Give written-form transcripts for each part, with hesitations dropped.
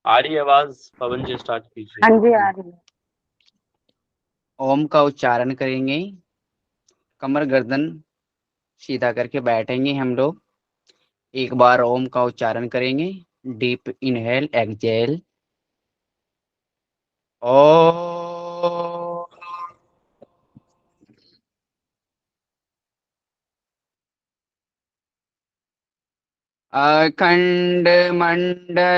आ रही है आवाज? पवन जी स्टार्ट कीजिए। हाँ जी, आ रही है। ओम का उच्चारण करेंगे। कमर गर्दन सीधा करके बैठेंगे हम लोग। एक बार ओम का उच्चारण करेंगे। Deep inhale exhale. ओ अखंड मंडलाकारं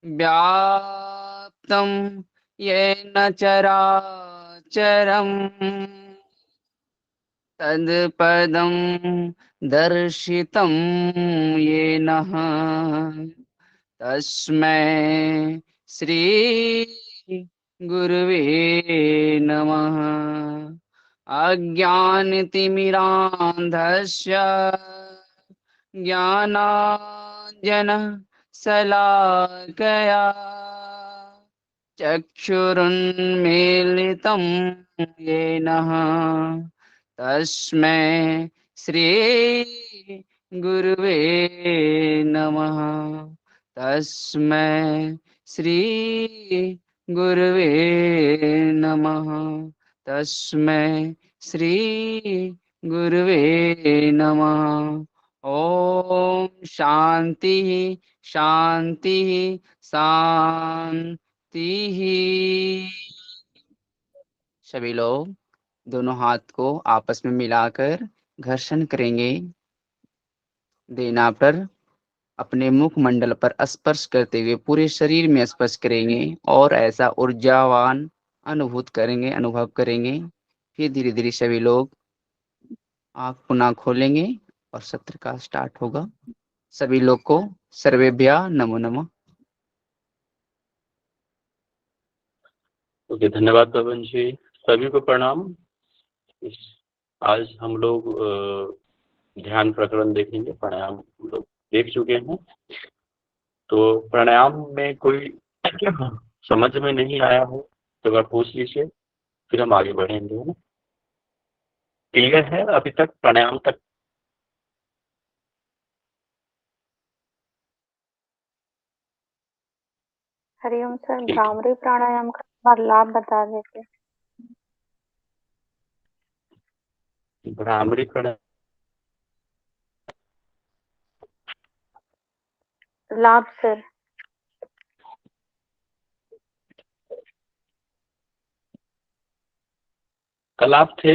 व्याप्तं येन चराचरम् तत्पदं दर्शितं येन तस्मै श्री गुरुवे नमः। अज्ञानतिमिरान्धस्य ज्ञानाञ्जनशलाकया चक्षुरुन्मीलितं येन तस्मै श्री गुरुवे नमः। तस्मै श्री गुरुवे नमः। तस्मै श्री गुरुवे नमः। ओम शांति शांति शांति। सभी लोग दोनों हाथ को आपस में मिलाकर घर्षण करेंगे। देना पर अपने मुख मंडल पर स्पर्श करते हुए पूरे शरीर में स्पर्श करेंगे और ऐसा ऊर्जावान अनुभव करेंगे। फिर धीरे धीरे सभी लोग आंख पुनः खोलेंगे और सत्र का स्टार्ट होगा। सभी लोग को सर्वेभ्यः नमो नमः। ओके, धन्यवाद पवन जी। सभी को प्रणाम। आज हम लोग ध्यान प्रकरण देखेंगे। प्राणायाम हम लोग देख चुके हैं। तो प्राणायाम में कोई समझ में नहीं आया हो तो आप पूछ लीजिए, फिर हम आगे बढ़ेंगे, है ना? क्लियर है अभी तक प्राणायाम तक? हरिओम सर, ठीक है। भ्रामरी प्राणायाम का लाभ बता देते। भ्रामरी प्राणायाम लाभ सर। कल आप थे?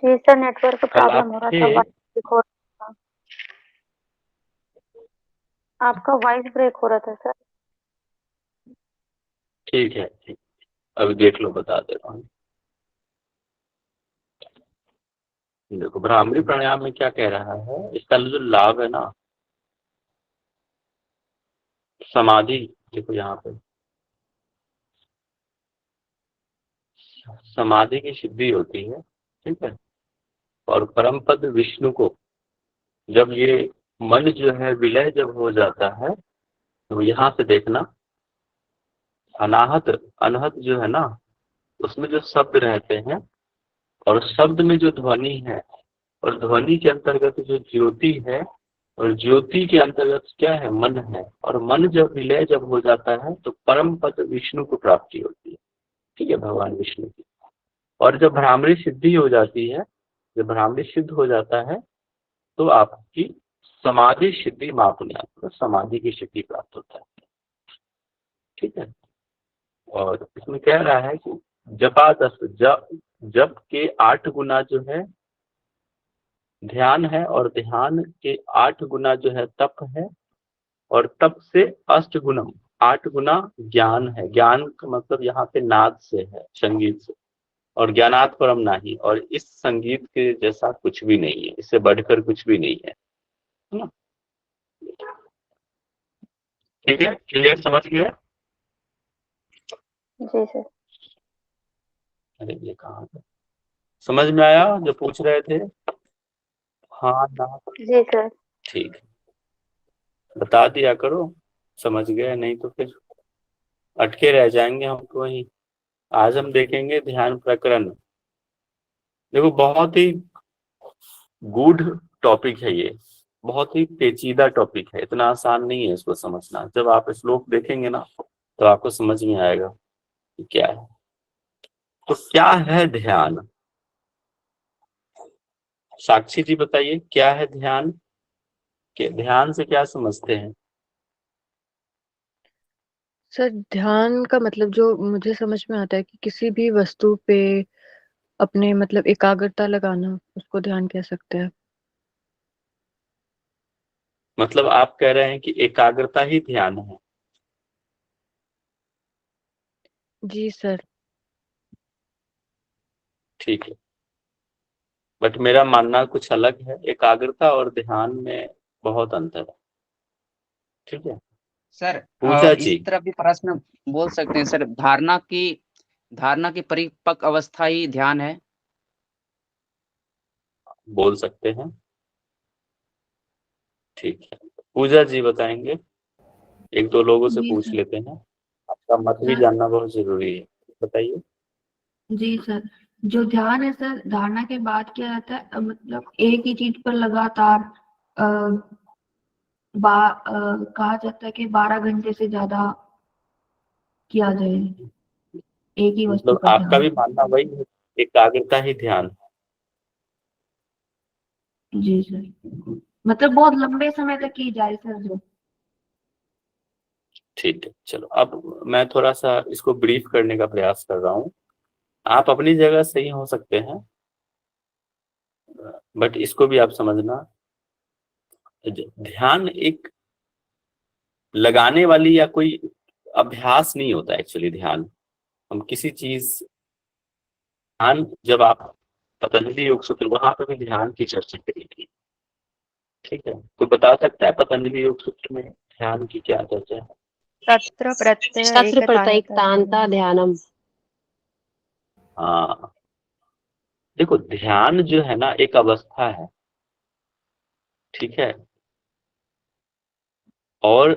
जी सर, नेटवर्क कल प्रॉब्लम आप हो रहा थे? था, वॉइस ब्रेक हो रहा था। आपका वॉइस ब्रेक हो रहा था सर। ठीक है, ठीक। अभी देख लो, बता दे रहा हूँ। देखो, भ्रामरी प्राणायाम में क्या कह रहा है, इसका जो लाभ है ना, समाधि। देखो यहाँ पे समाधि की सिद्धि होती है, ठीक है। और परम पद विष्णु को जब ये मन जो है विलय जब हो जाता है, तो यहाँ से देखना, अनाहत अनहत जो है ना, उसमें जो शब्द रहते हैं और शब्द में जो ध्वनि है, और ध्वनि के अंतर्गत जो ज्योति है, और ज्योति के अंतर्गत क्या है, मन है। और मन जब विलय जब हो जाता है तो परम पद विष्णु को प्राप्ति होती है, ठीक है, भगवान विष्णु की। और जब भ्रामरी सिद्धि हो जाती है, जब भ्रामरी सिद्ध हो जाता है, तो आपकी समाधि सिद्धि मापने तो समाधि की सिद्धि प्राप्त होता है, ठीक है। और इसमें कह रहा है कि जपादस जप के 8 गुना जो है ध्यान है, और ध्यान के 8 गुना जो है तप है, और तप से अष्ट गुणम 8 गुना ज्ञान है। ज्ञान का मतलब यहाँ पे नाद से है, संगीत से। और ज्ञानात परम नहीं, और इस संगीत के जैसा कुछ भी नहीं है, इससे बढ़कर कुछ भी नहीं है ना? ठीक है, क्लियर, समझ गए? जी सर। अरे ये कहाँ है? समझ में आया जो पूछ रहे थे? हाँ ना? जी सर। ठीक, बता दिया करो। समझ गए, नहीं तो फिर अटके रह जाएंगे हम तो वहीं। आज हम देखेंगे ध्यान प्रकरण। देखो, बहुत ही गूढ़ टॉपिक है ये, बहुत ही पेचीदा टॉपिक है, इतना आसान नहीं है इसको समझना। जब आप श्लोक देखेंगे ना तो आपको समझ में आएगा कि क्या है। तो क्या है ध्यान? साक्षी जी बताइए, क्या है ध्यान? के ध्यान से क्या समझते हैं? सर ध्यान का मतलब जो मुझे समझ में आता है कि किसी भी वस्तु पे अपने मतलब एकाग्रता लगाना, उसको ध्यान कह सकते हैं। मतलब आप कह रहे हैं कि एकाग्रता ही ध्यान है? जी सर। ठीक है, बट मेरा मानना कुछ अलग है। एकाग्रता और ध्यान में बहुत अंतर है। ठीक है सर पूजा इस जी, तरह भी प्रश्न बोल सकते हैं सर, धारणा की परिपक्व अवस्था ही ध्यान है। बोल सकते हैं। ठीक है, पूजा जी बताएंगे। एक दो लोगों से जी पूछ सर। लेते हैं, आपका मत भी सर जानना बहुत जरूरी है। बताइए। जी सर, जो ध्यान है सर, धारणा के बाद क्या रहता है, मतलब एक ही चीज पर लगातार अ, कहा जाता है कि 12 घंटे से ज्यादा किया जाए एक ही वस्तु मतलब पर आपका ध्यान। भी मानना वही है, एकाग्रता ही ध्यान जी सर, मतलब बहुत लंबे समय तक की जाए सर जो। ठीक है, चलो अब मैं थोड़ा सा इसको ब्रीफ करने का प्रयास कर रहा हूँ। आप अपनी जगह सही हो सकते हैं, बट इसको भी आप समझना। ध्यान एक लगाने वाली या कोई अभ्यास नहीं होता एक्चुअली। ध्यान, हम किसी चीज, ध्यान जब आप पतंजलि योग सूत्र, वहां पे भी ध्यान की चर्चा करी थी। ठीक है, तो बता सकता है पतंजलि योग सूत्र में ध्यान की क्या चर्चा है? तत्र प्रत्यय तत्र एकतानता प्रत्यक्तान्ता ध्यानम। ध्यानम। हाँ, देखो ध्यान जो है ना एक अवस्था है। ठीक है, और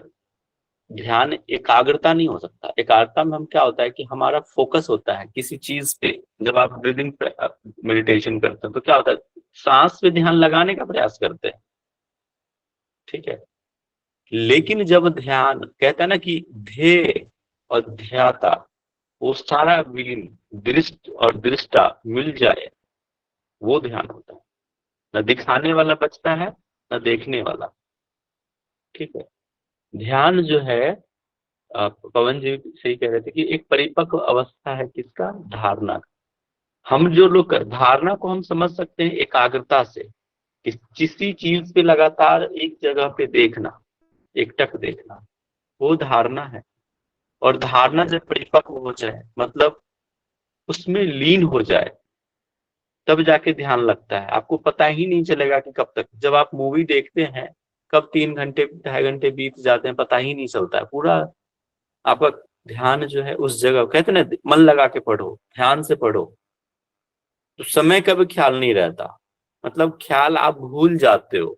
ध्यान एकाग्रता नहीं हो सकता। एकाग्रता में हम क्या होता है कि हमारा फोकस होता है किसी चीज पे। जब आप ब्रीदिंग मेडिटेशन करते हैं तो क्या होता है, सांस पे ध्यान लगाने का प्रयास करते हैं। ठीक है, लेकिन जब ध्यान कहता है ना कि ध्येय और ध्याता, वो सारा विलीन, दृष्ट और दृष्टा मिल जाए, वो ध्यान होता है। न दिखाने वाला बचता है, न देखने वाला। ठीक है, ध्यान जो है, पवन जी सही कह रहे थे कि एक परिपक्व अवस्था है किसका? धारणा का। हम जो लोग धारणा को हम समझ सकते हैं एकाग्रता से, कि किसी चीज पे लगातार एक जगह पे देखना, एकटक देखना, वो धारणा है। और धारणा जब परिपक्व हो जाए, मतलब उसमें लीन हो जाए, तब जाके ध्यान लगता है। आपको पता ही नहीं चलेगा कि कब तक, जब आप मूवी देखते हैं कब 3 घंटे 2.5 घंटे बीत जाते हैं पता ही नहीं चलता है। पूरा आपका ध्यान जो है उस जगह, कहते हैं ना मन लगा के पढ़ो, ध्यान से पढ़ो, तो समय का भी ख्याल नहीं रहता। मतलब ख्याल आप भूल जाते हो।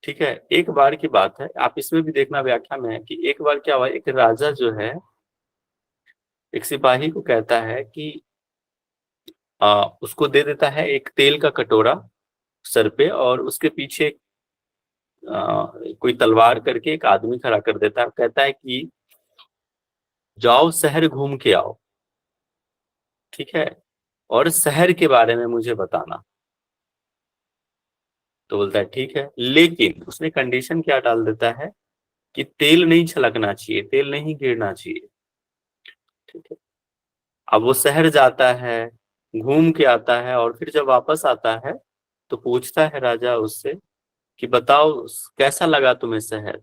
ठीक है, एक बार की बात है, आप इसमें भी देखना व्याख्या में है कि एक बार क्या हुआ, एक राजा जो है एक सिपाही को कहता है कि उसको दे देता है एक तेल का कटोरा सर पे, और उसके पीछे कोई तलवार करके एक आदमी खड़ा कर देता है। कहता है कि जाओ शहर घूम के आओ, ठीक है, और शहर के बारे में मुझे बताना। तो बोलता है ठीक है, लेकिन उसने कंडीशन क्या डाल देता है कि तेल नहीं छलकना चाहिए, तेल नहीं गिरना चाहिए। ठीक है, अब वो शहर जाता है, घूम के आता है, और फिर जब वापस आता है तो पूछता है राजा उससे कि बताओ कैसा लगा तुम्हें शहर,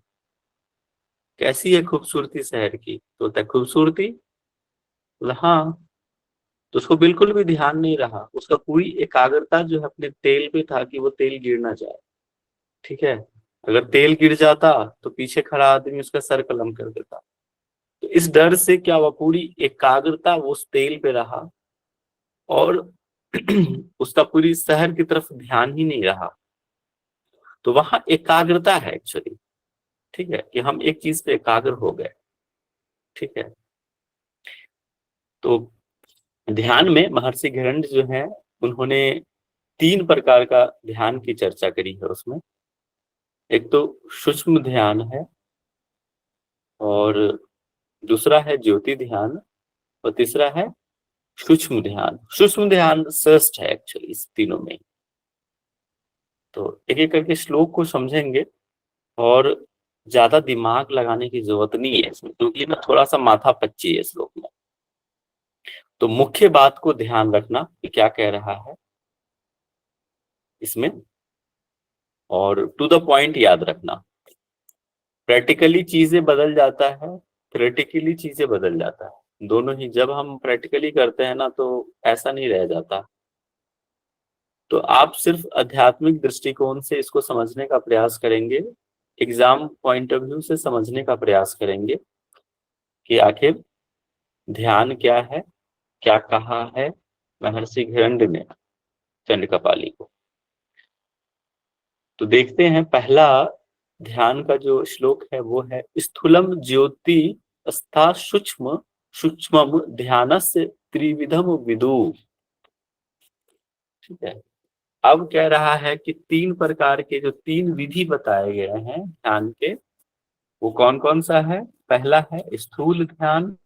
कैसी है खूबसूरती शहर की? तो बोलता है खूबसूरती, बोला हाँ। तो उसको बिल्कुल भी ध्यान नहीं रहा, उसका पूरी एकाग्रता जो है अपने तेल पे था कि वो तेल गिर ना जाए। ठीक है, अगर तेल गिर जाता तो पीछे खड़ा आदमी उसका सर कलम कर देता। तो इस डर से क्या हुआ, पूरी एकाग्रता वो उस तेल पे रहा, और उसका पूरी शहर की तरफ ध्यान ही नहीं रहा। तो वहां एकाग्रता है एक्चुअली। ठीक है, कि हम एक चीज पे एकाग्र हो गए। ठीक है, तो ध्यान में महर्षि घरंड जो है, उन्होंने 3 प्रकार का ध्यान की चर्चा करी है उसमें। एक तो सूक्ष्म ध्यान है, और दूसरा है ज्योति ध्यान, और तीसरा है सूक्ष्म ध्यान। सूक्ष्म ध्यान श्रेष्ठ है एक्चुअली इस तीनों में। तो एक एक करके श्लोक को समझेंगे, और ज्यादा दिमाग लगाने की जरूरत नहीं है इसमें, क्योंकि ना थोड़ा सा माथा पच्ची है श्लोक में। तो मुख्य बात को ध्यान रखना कि क्या कह रहा है इसमें, और टू द पॉइंट याद रखना। प्रैक्टिकली चीजें बदल जाता है, थ्योरेटिकली चीजें बदल जाता है, दोनों ही। जब हम प्रैक्टिकली करते हैं ना, तो ऐसा नहीं रह जाता। तो आप सिर्फ आध्यात्मिक दृष्टिकोण से इसको समझने का प्रयास करेंगे, एग्जाम पॉइंट ऑफ व्यू से समझने का प्रयास करेंगे कि आखिर ध्यान क्या है, क्या कहा है महर्षि हिरण्य ने चंडकापाली को। तो देखते हैं, पहला ध्यान का जो श्लोक है वो है स्थूलम ज्योति स्था सूक्ष्म सूक्ष्मम ध्यानस्य त्रिविधम विदु। ठीक है, अब कह रहा है कि 3 प्रकार के जो 3 विधि बताए गए हैं ध्यान के, वो कौन कौन सा है। पहला है स्थूल ध्यान।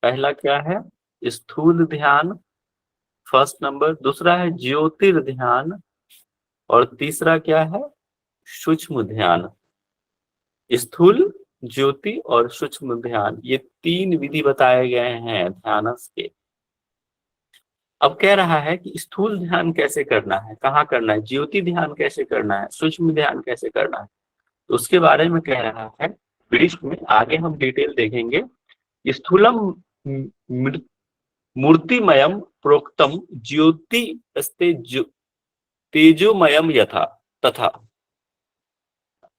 पहला क्या है, स्थूल ध्यान, फर्स्ट नंबर। दूसरा है ज्योतिर्ध्यान, और तीसरा क्या है, सूक्ष्म ध्यान। स्थूल, ज्योति और सूक्ष्म ध्यान, ये 3 विधि बताए गए हैं ध्यानस के। अब कह रहा है कि स्थूल ध्यान कैसे करना है, कहाँ करना है, ज्योति ध्यान कैसे करना है, सूक्ष्म ध्यान कैसे करना है, तो उसके बारे में कह रहा है ब्रीफ में। आगे हम डिटेल देखेंगे। स्थूलम मूर्तिमयम प्रोक्तम ज्योति अस्ते तेजोमयम यथा तथा।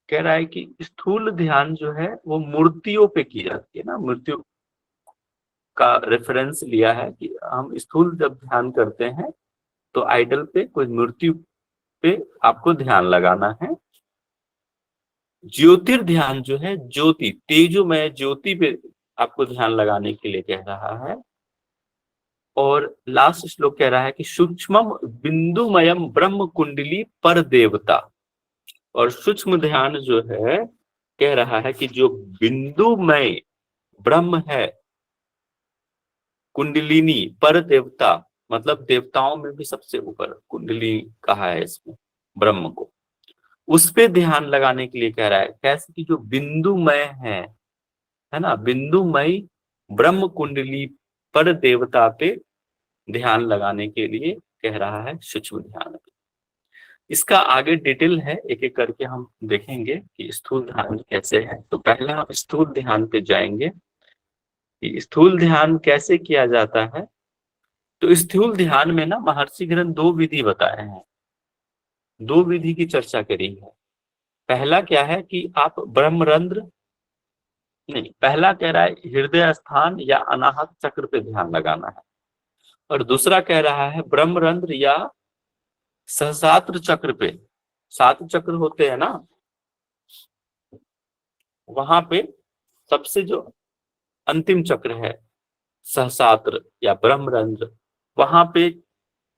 कह रहा है कि स्थूल ध्यान जो है वो मूर्तियों पे की जाती है ना, मूर्तियों का रेफरेंस लिया है कि हम स्थूल जब ध्यान करते हैं तो आइडल पे, कोई मूर्ति पे आपको ध्यान लगाना है। ज्योतिर्ध्यान जो है, ज्योति तेजोमय ज्योति पे आपको ध्यान लगाने के लिए कह रहा है। और लास्ट श्लोक कह रहा है कि सूक्ष्मम बिंदुमयम ब्रह्म कुंडली पर देवता। और सूक्ष्म ध्यान जो है, कह रहा है कि जो बिंदुमय ब्रह्म है, कुंडलिनी पर देवता, मतलब देवताओं में भी सबसे ऊपर कुंडली कहा है इसमें ब्रह्म को, उस पे ध्यान लगाने के लिए कह रहा है। कैसे कि जो बिंदुमय है ना, बिंदुमय ब्रह्म कुंडली पर देवता पे ध्यान लगाने के लिए कह रहा है सूक्ष्म ध्यान। इसका आगे डिटेल है, एक एक करके हम देखेंगे कि स्थूल ध्यान कैसे है। तो पहला हम स्थूल ध्यान पे जाएंगे कि स्थूल ध्यान कैसे किया जाता है। तो स्थूल ध्यान में ना महर्षि ग्रंथ 2 विधि बताए हैं, 2 विधि की चर्चा करी है। पहला क्या है कि आप ब्रह्मरंध्र नहीं, पहला कह रहा है हृदय स्थान या अनाहत चक्र पे ध्यान लगाना है, और दूसरा कह रहा है ब्रह्मरंध्र या सहस्रात्र चक्र पे। 7 चक्र होते हैं ना, वहां पे सबसे जो अंतिम चक्र है सहस्रात्र या ब्रह्मरंध्र, वहां पे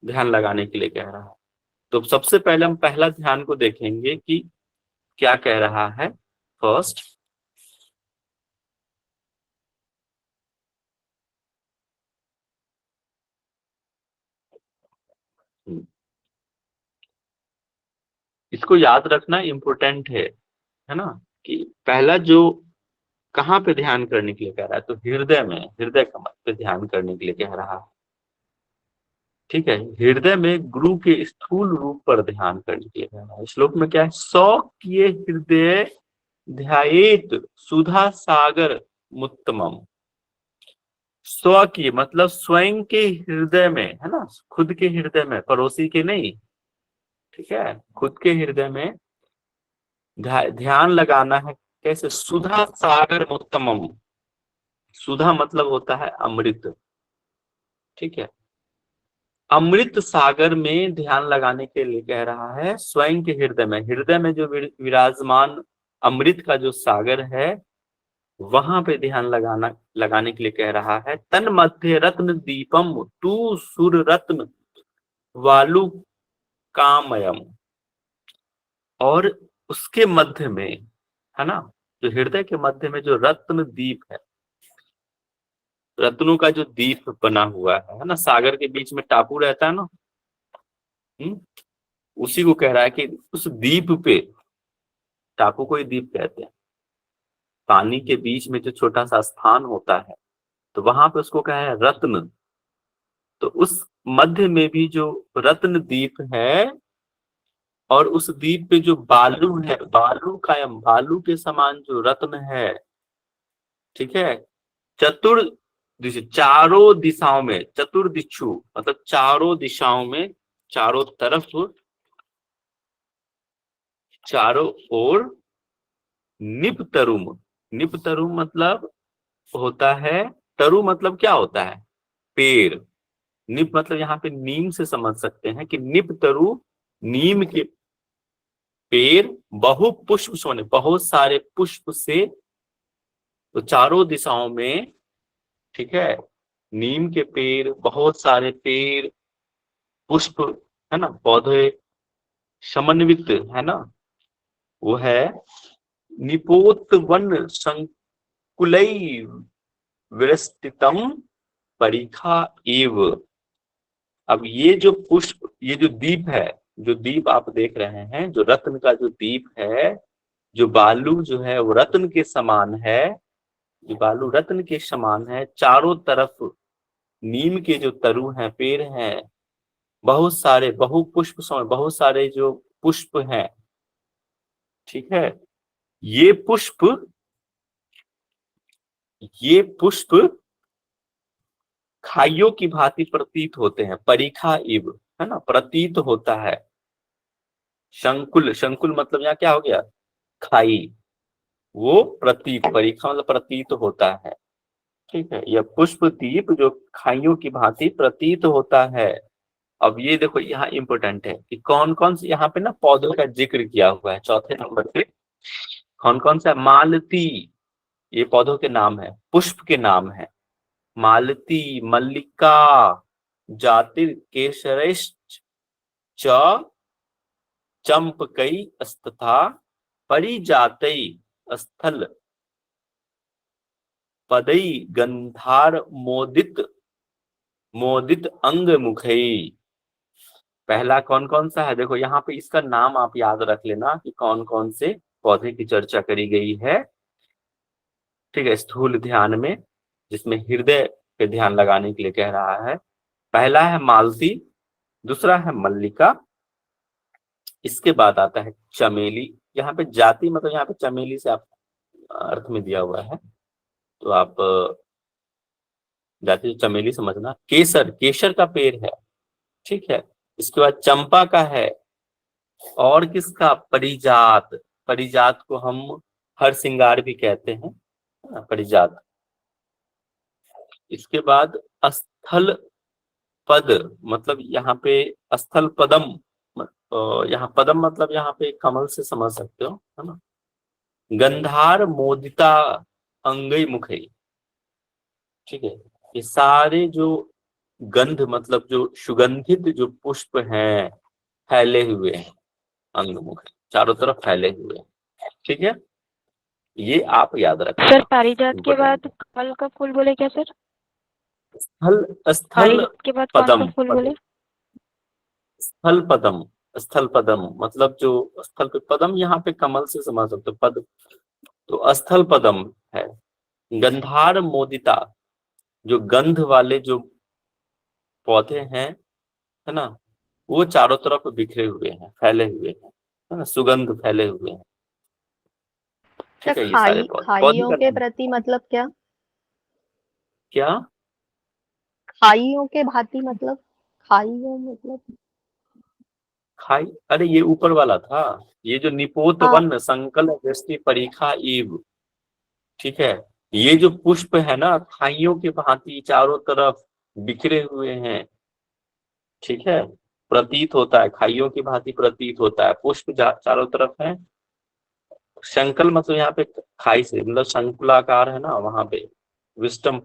ध्यान लगाने के लिए कह रहा है। तो सबसे पहले हम पहला ध्यान को देखेंगे कि क्या कह रहा है। फर्स्ट, इसको याद रखना इम्पोर्टेंट है ना, कि पहला जो कहाँ पे ध्यान करने के लिए कह रहा है, तो हृदय में, हृदय कमल पे ध्यान करने के लिए कह रहा है। ठीक है, हृदय में गुरु के स्थूल रूप पर ध्यान करने के लिए कह रहा है। श्लोक में क्या है, 100 किए हृदय ध्यायेत सुधा सागर मुत्तमम। स्व की मतलब स्वयं के हृदय में, है ना, खुद के हृदय में, पड़ोसी के नहीं। ठीक है, खुद के हृदय में ध्यान लगाना है। कैसे, सुधा सागर उत्तमम। सुधा मतलब होता है अमृत। ठीक है, अमृत सागर में ध्यान लगाने के लिए कह रहा है। स्वयं के हृदय में, हृदय में जो विराजमान अमृत का जो सागर है, वहां पे ध्यान लगाने के लिए कह रहा है। तन मध्य रत्न दीपम तू सुर रत्न वालु कामयम। और उसके मध्य में, है ना, जो हृदय के मध्य में जो रत्न दीप है, रत्नों का जो दीप बना हुआ है ना, सागर के बीच में टापू रहता है ना, उसी को कह रहा है कि उस दीप पे, टापू को ही दीप कहते हैं, पानी के बीच में जो छोटा सा स्थान होता है, तो वहां पे उसको कहा है रत्न। तो उस मध्य में भी जो रत्न दीप है, और उस दीप पे जो बालू है, बालू कायम, बालू के समान जो रत्न है, ठीक है, चतुर्दिश, चारों दिशाओं में, चतुर्दिक्षु मतलब चारों दिशाओं में, चारों तरफ, चारों ओर, निपतरुम। निपतरुम मतलब होता है, तरु मतलब क्या होता है, पेड़। निप मतलब यहाँ पे नीम से समझ सकते हैं कि निपतरु, नीम के पेड़, बहु पुष्प सोने, बहुत सारे पुष्प से, तो चारों दिशाओं में, ठीक है, नीम के पेड़, बहुत सारे पेड़, पुष्प, है ना, पौधे समन्वित, है ना, वो है निपोत वन संकुलई विरस्तितम परिखा एव। अब ये जो पुष्प, ये जो दीप है, जो दीप आप देख रहे हैं, जो रत्न का जो दीप है, जो बालू जो है वो रत्न के समान है, जो बालू रत्न के समान है, चारों तरफ नीम के जो तरु हैं, पेड़ हैं, बहुत सारे बहुपुष्प, बहुत सारे जो पुष्प हैं, ठीक है, ये पुष्प, ये पुष्प खाइयों की भांति प्रतीत होते हैं, परिखा इव, है ना, प्रतीत होता है। शंकुल, शंकुल मतलब यहाँ क्या हो गया, खाई, वो प्रतीत, परिखा मतलब प्रतीत होता है, ठीक है, यह पुष्प दीप जो खाइयों की भांति प्रतीत होता है। अब ये देखो यहाँ इंपोर्टेंट है कि कौन कौन से यहाँ पे ना पौधों का जिक्र किया हुआ है, चौथे नंबर पे कौन कौन सा, मालती, ये पौधों के नाम है, पुष्प के नाम है, मालती, मल्लिका, जातिर केसरेश्च च चंपकई तथा परिजातई स्थल पदई गंधार मोदित मोदित अंग मुखई। पहला कौन कौन सा है, देखो यहाँ पे इसका नाम आप याद रख लेना कि कौन कौन से पौधे की चर्चा करी गई है, ठीक है, स्थूल ध्यान में, जिसमें हृदय पे ध्यान लगाने के लिए कह रहा है। पहला है मालती, दूसरा है मल्लिका, इसके बाद आता है चमेली। यहाँ पे जाति मतलब यहाँ पे चमेली से आप अर्थ में दिया हुआ है, तो आप जाति चमेली समझना। केसर, केसर का पेड़ है, ठीक है, इसके बाद चंपा का है, और किसका, परिजात, परिजात को हम हर श्रृंगार भी कहते हैं, परिजात। इसके बाद स्थल पद, मतलब यहाँ पे स्थल पदम, यहाँ पदम मतलब यहाँ पे कमल से समझ सकते हो, है ना। गंधार मोदिता अंगई मुखई, ठीक है, ये सारे जो गंध मतलब जो सुगंधित जो पुष्प हैं, फैले हुए हैं, अंग मुख चारों तरफ फैले हुए हैं, ठीक है, ये आप याद रखना। सर पारिजात के बाद कमल का फूल बोले क्या सर? स्थल, स्थल पारिजात के बाद कौन पदम, सा फूल बोले? स्थल पदम, स्थल पदम मतलब जो स्थल पे, पदम यहाँ पे कमल से समझ सकते हो, पद, तो स्थल पदम है। गंधार मोदिता, जो गंध वाले जो पौधे हैं, है ना, वो चारों तरफ बिखरे हुए हैं, फैले हुए हैं, है ना, सुगंध फैले हुए हैं, ठीक है, ये सारे पौधे, खाइयों के प्रति मतलब क्या? क्या खाइयों के भांति मतलब, खाइयों मतलब खाई, अरे ये ऊपर वाला था, ये जो निपोत हाँ। वन संकल दृष्टि परीक्षा इव, ठीक है, ये जो पुष्प है ना, खाइयों के भांति चारों तरफ बिखरे हुए हैं, ठीक है, प्रतीत होता है, खाइयों की भांति प्रतीत होता है, पुष्प चारों तरफ है, शंकल मतलब यहाँ पे खाई से, मतलब शंकुलाकार है ना, वहां पे विष्टम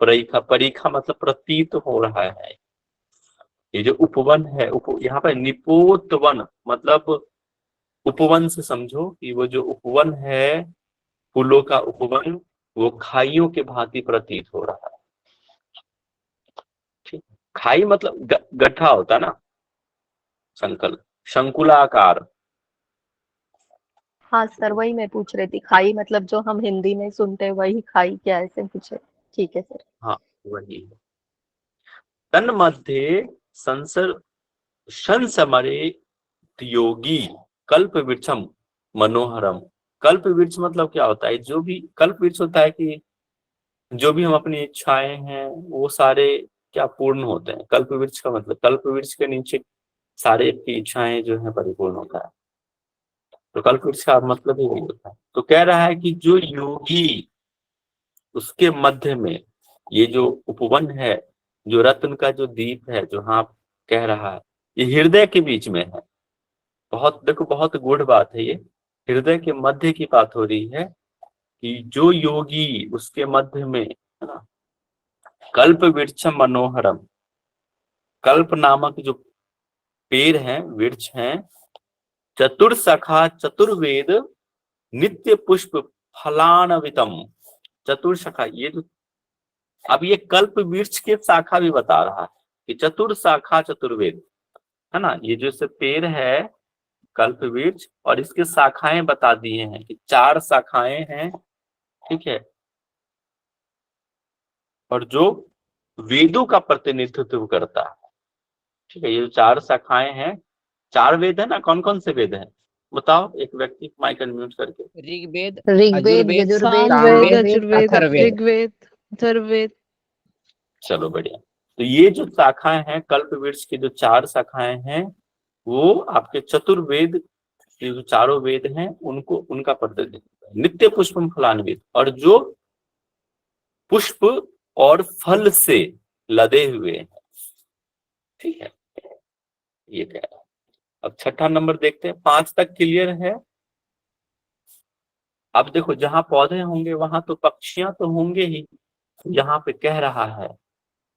परीखा, परीखा मतलब प्रतीत हो रहा है। ये जो उपवन है, यहाँ पे निपोतवन मतलब उपवन से समझो कि वो जो उपवन है, फूलों का उपवन, वो खाइयों के भांति प्रतीत हो रहा है। ठीक, खाई मतलब गड्ढा होता है ना, संकल, शंकुलाकार। हाँ सर, वही मैं पूछ रही थी, खाई मतलब जो हम हिंदी में सुनते हैं वही खाई क्या, ऐसे पूछे। ठीक है सर। हाँ वही है। तन्मध्ये संसमरे योगी कल्प वृक्षम मनोहरम। कल्प वृक्ष मतलब क्या होता है? जो भी कल्प वृक्ष होता है कि जो भी हम अपनी इच्छाएं हैं वो सारे क्या पूर्ण होते हैं। कल्प वृक्ष का मतलब, कल्प वृक्ष के नीचे सारे की इच्छाएं जो है परिपूर्ण होता है। तो कल्प वृक्ष का मतलब ही वही होता है। तो कह रहा है कि जो योगी, उसके मध्य में ये जो उपवन है, जो रत्न का जो दीप है, जो हाँ कह रहा है, ये हृदय के बीच में है। बहुत देखो, बहुत गूढ़ बात है ये। हृदय के मध्य की बात हो रही है कि जो योगी, उसके मध्य में, है ना, कल्प वृक्षम मनोहरम, कल्प नामक जो पेड़ है, वृक्ष है, चतुर्सखा चतुर्वेद नित्य पुष्प फलान्वितम। चतुर्शाखा, ये जो अब ये कल्प वृक्ष के शाखा भी बता रहा है कि चतुर्शाखा चतुर्वेद, है ना। ये जो पेड़ है कल्प वृक्ष, और इसके शाखाएं बता दिए हैं कि 4 शाखाएं हैं, ठीक है, और जो वेदों का प्रतिनिधित्व करता है। ठीक है, ये जो 4 शाखाएं हैं, 4 वेद है ना। कौन कौन से वेद हैं बताओ, एक व्यक्ति माइक अनम्यूट करके। ऋग्वेद, ऋग्वेद, यजुर्वेद, यजुर्वेद, सामवेद, सामवेद, सामवेद, अथर्ववेद, अथर्ववेद। ऋग्वेद, अथर्ववेद। चलो बढ़िया। तो ये जो शाखाएं हैं कल्प वृक्ष की, जो 4 शाखाएं हैं, वो आपके चतुर्वेद, ये जो चारों वेद हैं, उनको, उनका प्रतिनिधित्व है। नित्य पुष्पम फलान्वित, और जो पुष्प और फल से लदे हुए हैं। ठीक है, ये कह रहा है। अब छठा नंबर देखते हैं। 5 तक क्लियर है। अब देखो, जहां पौधे होंगे वहां तो पक्षियां तो होंगे ही। यहाँ पे कह रहा है,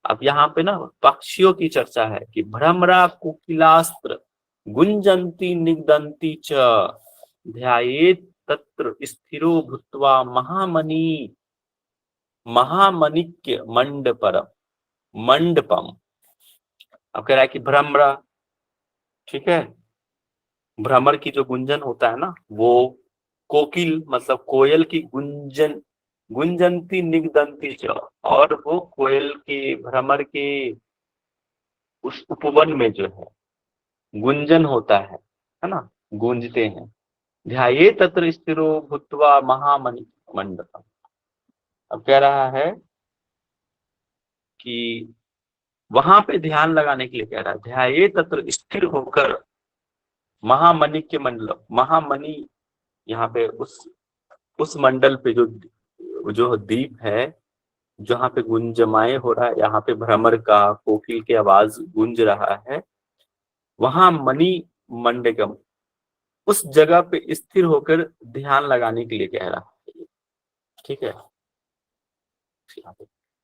अब यहाँ पे ना पक्षियों की चर्चा है कि भ्रमरा कोकिलास्त्र गुंजंती निगदंती च ध्यायेत तत्र स्थिरो भूत्वा महामणि महामणिक्य मंडपम। अब कह रहा है कि भ्रमरा, ठीक है, भ्रमर की जो गुंजन होता है ना, वो कोकिल मतलब कोयल की गुंजन, गुंजंती निगदंती च, और वो कोयल के, भ्रमर के उस उपवन में जो है गुंजन होता है ना, गूंजते हैं। ध्याये तत्र स्थिरो भूत्वा महामणि मंडपम। अब कह रहा है कि वहां पे ध्यान लगाने के लिए कह रहा है, ध्याये तत्र स्थिर होकर महामणि के मंडल, महामणि, यहाँ पे उस मंडल पे जो जो दीप है, जहाँ पे गुंजमाए हो रहा है, यहाँ पे भ्रमर का, कोकिल की आवाज गूंज रहा है, वहां मणि मंडकम, उस जगह पे स्थिर होकर ध्यान लगाने के लिए कह रहा है। ठीक है,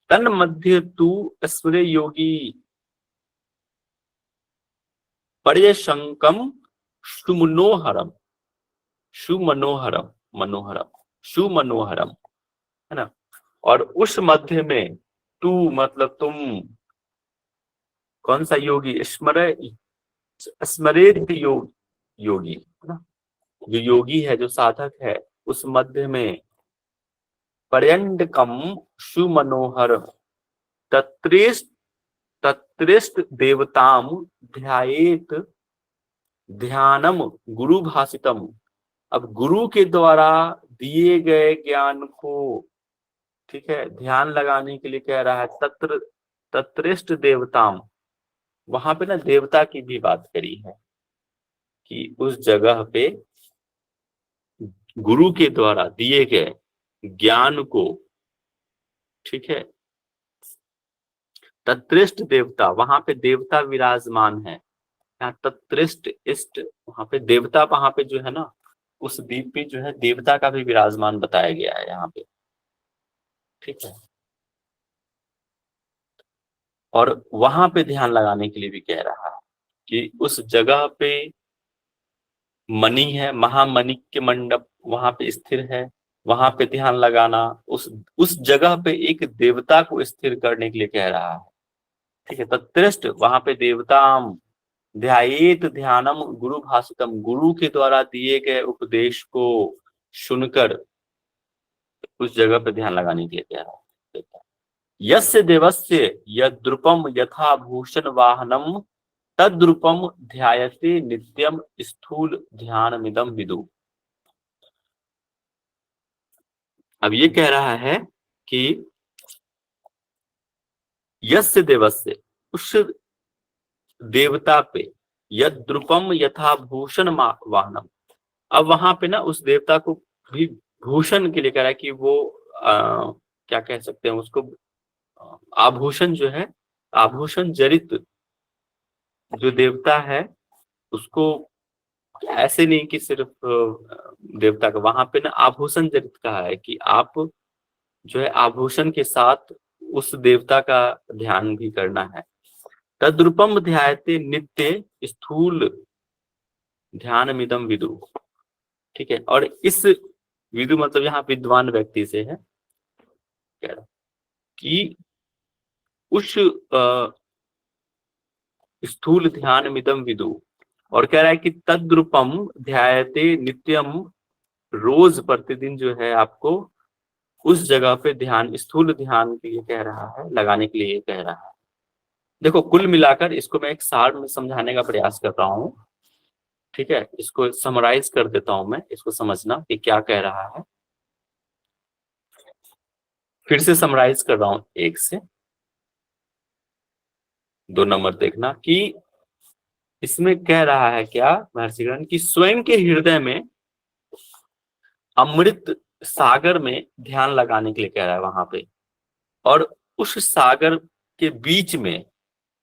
तन मध्य तू स्मरे योगी पर्यशंकम सुमनोहरम, सुमनोहरम, मनोहरम, सुमनोहरम, है ना। और उस मध्य में तू मतलब तुम, कौन सा योगी? स्मरेत योगी, है ना, जो योगी है, जो साधक है, उस मध्य में पर्यंडकम सुमनोहर तत्रेष्ट देवताम ध्यायेत ध्यानम गुरु भाषितम। अब गुरु के द्वारा दिए गए ज्ञान को, ठीक है, ध्यान लगाने के लिए कह रहा है। तत्रेष्ट देवताम, वहां पे ना देवता की भी बात करी है कि उस जगह पे गुरु के द्वारा दिए गए ज्ञान को, ठीक है, तत्रेष्ट देवता, वहां पे देवता विराजमान है। यहाँ तत्रेष्ट इष्ट, वहां पे देवता, वहां पे जो है ना, उस द्वीप पे जो है देवता का भी विराजमान बताया गया है यहाँ पे, ठीक है। और वहां पे ध्यान लगाने के लिए भी कह रहा है कि उस जगह पे मणि है, महामणिक्य मंडप वहां पे स्थिर है, वहां पे ध्यान लगाना, उस जगह पे एक देवता को स्थिर करने के लिए कह रहा है, ठीक है। तत्रेष्ट वहां पे देवताम ध्यायेत ध्यानम गुरु भाषितम, गुरु के द्वारा दिए गए उपदेश को सुनकर उस जगह पे ध्यान लगाने के लिए कह रहा है। यस्य देवस्य यद्रुपम यथा भूषण वाहनम तद्रुपम ध्यायते नित्यम स्थूल ध्यानमिदं विदु। अब ये कह रहा है कि यस्य देवस्य, उस देवता पे, यद्रुपम यथा भूषण वाहनम, अब वहां पे ना उस देवता को भी भूषण के लिए कह रहा है कि वो क्या कह सकते हैं उसको, आभूषण जो है, आभूषण जड़ित जो देवता है उसको, ऐसे नहीं कि सिर्फ देवता का, वहां पे ना आभूषण जड़ित कहा है कि आप जो है आभूषण के साथ उस देवता का ध्यान भी करना है। तद्रुपम ध्यायते नित्य स्थूल ध्यानमिदं विदु, ठीक है। और इस विदु मतलब यहाँ विद्वान व्यक्ति से है कह रहा कि उस स्थूल ध्यानमिदं विदु, और कह रहा है कि तद्रुपम ध्यायते नित्यम, रोज प्रतिदिन जो है आपको उस जगह पे ध्यान, स्थूल ध्यान के लिए कह रहा है, लगाने के लिए कह रहा है। देखो कुल मिलाकर इसको मैं एक सार में समझाने का प्रयास कर रहा हूं, ठीक है। इसको समराइज कर देता हूं मैं, इसको समझना कि क्या कह रहा है। फिर से समराइज कर रहा हूं, 1 से 2 नंबर देखना कि इसमें कह रहा है क्या महर्षिगण कि स्वयं के हृदय में अमृत सागर में ध्यान लगाने के लिए कह रहा है वहां पे, और उस सागर के बीच में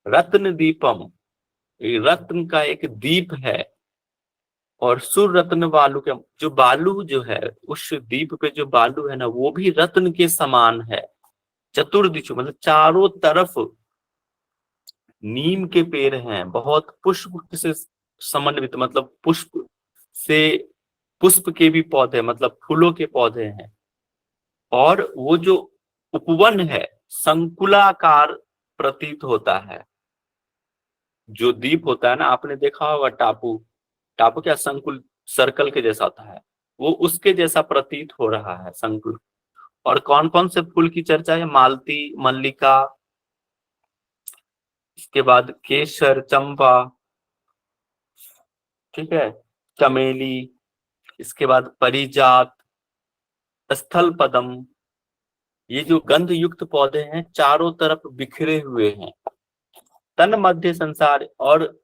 रत्न दीपम, रत्न का एक दीप है, और सुर रत्न बालू के, जो बालू जो है उस दीप पे जो बालू है ना वो भी रत्न के समान है। चतुर्दिशु मतलब चारों तरफ नीम के पेड़ हैं, बहुत पुष्प से समन्वित, मतलब पुष्प से, पुष्प के भी पौधे मतलब फूलों के पौधे हैं, और वो जो उपवन है संकुलाकार प्रतीत होता है। जो द्वीप होता है ना, आपने देखा होगा टापू, टापू क्या संकुल सर्कल के जैसा होता है, वो उसके जैसा प्रतीत हो रहा है संकुल। और कौन कौन से फूल की चर्चा है, मालती, मल्लिका, इसके बाद केसर, चंपा, ठीक है, चमेली, इसके बाद परिजात, स्थल पदम, ये जो गंध युक्त पौधे हैं चारों तरफ बिखरे हुए हैं। तन मध्य संसार, और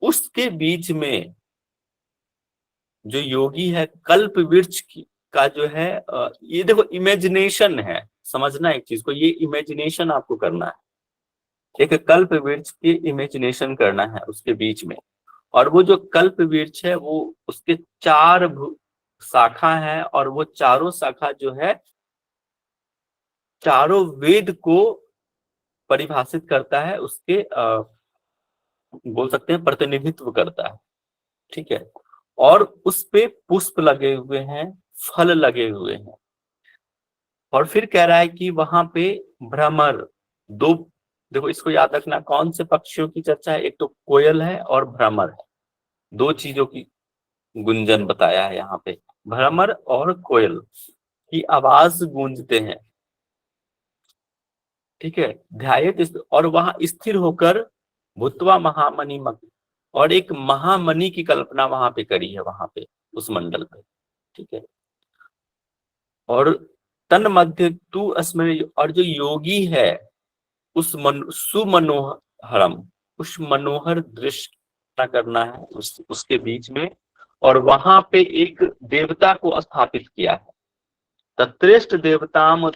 उसके बीच में जो योगी है कल्प वृक्ष का जो है, ये देखो इमेजिनेशन है, समझना एक चीज को, ये इमेजिनेशन आपको करना है, एक कल्प वृक्ष की इमेजिनेशन करना है उसके बीच में। और वो जो कल्प वृक्ष है वो उसके 4 शाखा है, और वो चारों शाखा जो है चारों वेद को परिभाषित करता है, उसके बोल सकते हैं प्रतिनिधित्व करता है, ठीक है। और उस पे पुष्प लगे हुए हैं, फल लगे हुए हैं, और फिर कह रहा है कि वहां पे भ्रमर, 2, देखो इसको याद रखना, कौन से पक्षियों की चर्चा है, एक तो कोयल है और भ्रमर है, 2 चीजों की गुंजन बताया है यहाँ पे, भ्रमर और कोयल की आवाज गूंजते हैं, ठीक है। ध्यायत, और वहां स्थिर होकर भूतवा महामणि, और एक महामणि की कल्पना वहां पे करी है, वहां पे उस मंडल पे, ठीक है। और तन मध्य तू अस्मय, और जो योगी है उस सुमनोहरम, उस मनोहर दृश्य करना है उसके बीच में, और वहां पे एक देवता को स्थापित किया है। तत्रेष्ट देवताम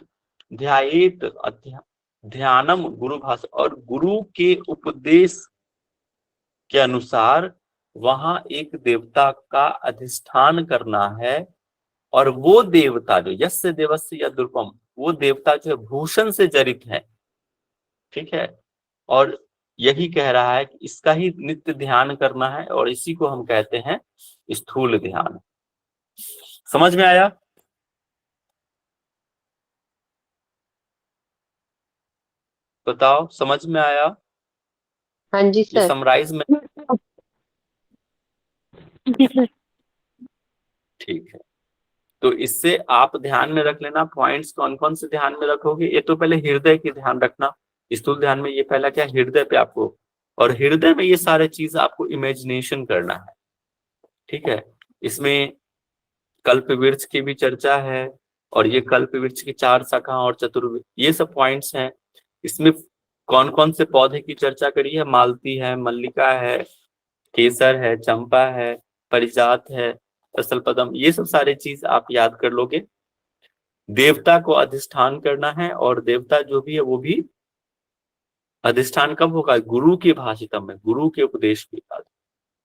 ध्यायेत ध्यानम गुरु भाषा, और गुरु के उपदेश के अनुसार वहां एक देवता का अधिष्ठान करना है, और वो देवता जो यस्य देवस्य यद्रूपम, वो देवता जो भूषण से जड़ित है, ठीक है। और यही कह रहा है कि इसका ही नित्य ध्यान करना है, और इसी को हम कहते हैं स्थूल ध्यान। समझ में आया? बताओ, समझ में आया? हाँ जी ये सर। समराइज में जी सर। ठीक है। तो इससे आप ध्यान में रख लेना पॉइंट्स कौन कौन से ध्यान में रखोगे। ये तो पहले हृदय की ध्यान रखना, स्थूल ध्यान में ये पहला क्या, हृदय पे आपको, और हृदय में ये सारे चीज आपको इमेजिनेशन करना है, ठीक है। इसमें कल्प वृक्ष की भी चर्चा है, और ये कल्प वृक्ष की 4 शाखा और चतुर्वेद, ये सब पॉइंट्स हैं। इसमें कौन कौन से पौधे की चर्चा करी है, मालती है, मल्लिका है, केसर है, चंपा है, परिजात है, तसलपदम, ये सब सारी चीज आप याद कर लोगे। देवता को अधिष्ठान करना है, और देवता जो भी है वो भी अधिष्ठान कब होगा, गुरु के भाषितम में, गुरु के उपदेश के बाद,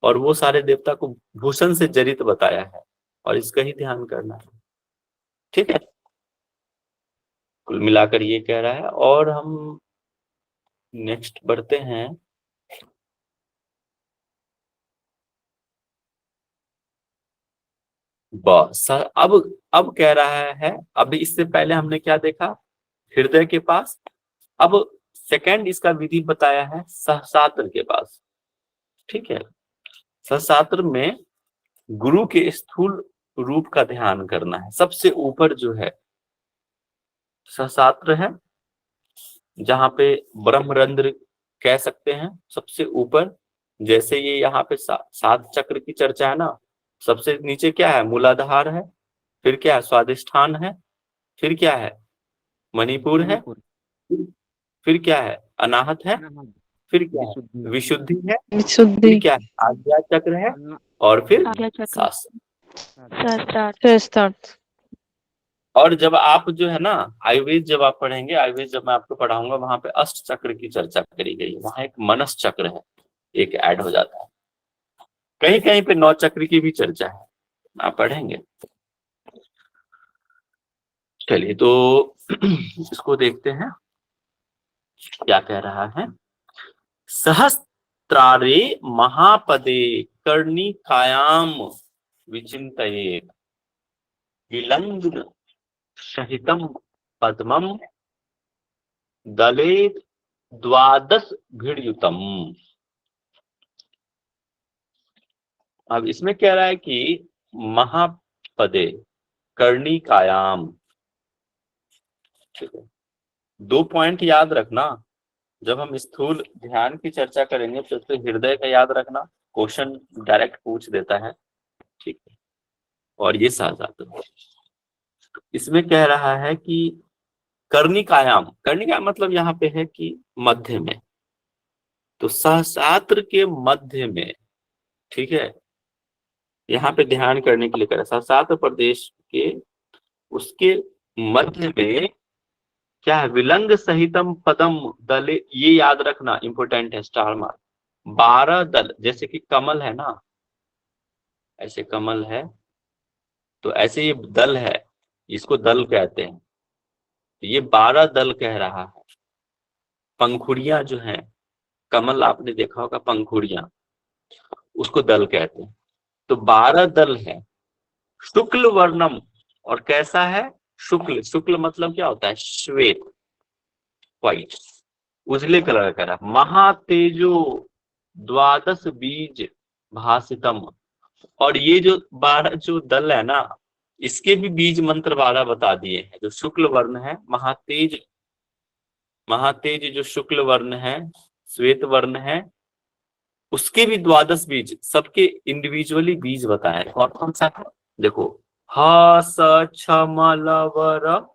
और वो सारे देवता को भूषण से जड़ित बताया है, और इसका ही ध्यान करना है, ठीक है। कुल मिलाकर ये कह रहा है। और हम नेक्स्ट बढ़ते हैं। बस अब कह रहा है, अभी इससे पहले हमने क्या देखा, हृदय के पास, अब सेकंड इसका विधि बताया है सहस्रात्र के पास, ठीक है। सहस्रात्र में गुरु के स्थूल रूप का ध्यान करना है। सबसे ऊपर जो है सहस्रात्र है, जहां पे ब्रह्मरंध्र कह सकते हैं सबसे ऊपर। जैसे ये यहाँ पे 7 चक्र की चर्चा है ना, सबसे नीचे क्या है, मूलाधार है, फिर क्या है, स्वादिष्ठान है, फिर क्या है, मणिपुर है, फिर क्या है, अनाहत है, फिर क्या है, विशुद्धि है, फिर क्या है, आज्ञा चक्र है, और फिर आज्ञा चक्र, शास्त्र। सहस्त्रार्थ। और जब आप जो है ना आयुर्वेद जब आप पढ़ेंगे, आयुर्वेद जब मैं आपको पढ़ाऊंगा, वहां पे अष्ट चक्र की चर्चा करी गई है, वहां एक मनस चक्र है, एक ऐड हो जाता है, कहीं कहीं पे 9 चक्र की भी चर्चा है, आप पढ़ेंगे। चलिए तो इसको देखते हैं क्या कह रहा है। सहस्त्रारे महापदे कर्णिकायाम विचिन्तये विलंग्न सहितम पद्मम दले द्वादश भिड़युतम। अब इसमें कह रहा है कि महापदे कर्णिकायाम, ठीक है। 2 पॉइंट याद रखना, जब हम स्थूल ध्यान की चर्चा करेंगे तो हृदय का याद रखना, क्वेश्चन डायरेक्ट पूछ देता है, ठीक है। और ये सहस्रात्र, इसमें कह रहा है कि कर्णिकायाम, कर्णिकायाम मतलब यहाँ पे है कि मध्य में, तो सहस्रात्र के मध्य में, ठीक है, यहाँ पे ध्यान करने के लिए कह रहा है। सहस्रात्र प्रदेश के उसके मध्य में क्या है, विलंग सहितम पदम दले, ये याद रखना इंपॉर्टेंट है, स्टार मार्क। 12 दल, जैसे कि कमल है ना, ऐसे कमल है, तो ऐसे ये दल है, इसको दल कहते हैं, तो ये 12 दल कह रहा है। पंखुड़ियां जो हैं, कमल आपने देखा होगा पंखुड़ियां, उसको दल कहते हैं, तो 12 दल है। शुक्ल वर्णम, और कैसा है, शुक्ल, शुक्ल मतलब क्या होता है, श्वेत, व्हाइट, उजले कलर का रहा। महातेजो द्वादश बीज भासितम, और ये जो 12 जो दल है ना, इसके भी बीज मंत्र 12 बता दिए हैं। जो शुक्ल वर्ण है, महातेज, महातेज जो शुक्ल वर्ण है, श्वेत वर्ण है, उसके भी 12 बीज, सबके इंडिविजुअली बीज बताए। कौन कौन सा है देखो, ह स छ म ल व र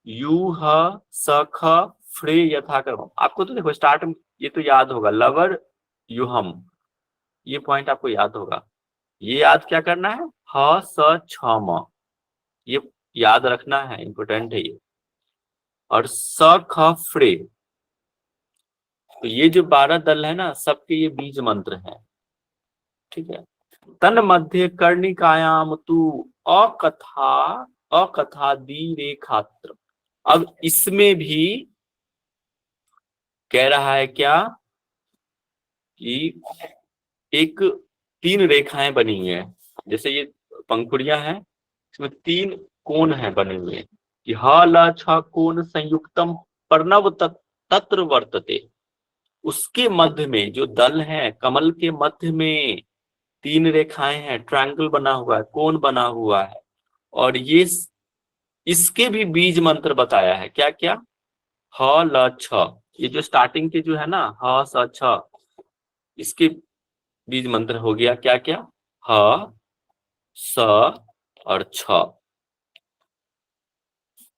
यू ह स ख फ्रे यथाक्रम। आपको तो देखो स्टार्ट में ये तो याद होगा, लवर युहम, ये पॉइंट आपको याद होगा। ये याद क्या करना है, ह स छ म, ये याद रखना है, इंपोर्टेंट है ये। और स ख फ्रे, तो ये जो 12 दल है ना, सबके ये बीज मंत्र हैं। ठीक है। तन मध्य कर्णिकायाम तू अकथादि रेखात्र। अब इसमें भी कह रहा है क्या कि एक 3 रेखाएं बनी हुई हैं, जैसे ये पंखुड़ियां हैं, इसमें 3 कोण हैं बने हुए कि ह ल छ कोण संयुक्तम पर्णव तत्र वर्तते। उसके मध्य में जो दल है, कमल के मध्य में 3 रेखाएं हैं, ट्रायंगल बना हुआ है, कोण बना हुआ है, और ये इसके भी बीज मंत्र बताया है। क्या क्या? ह ल छ, ये जो स्टार्टिंग के जो है ना, ह स छ, इसके बीज मंत्र हो गया क्या क्या? ह स और छ।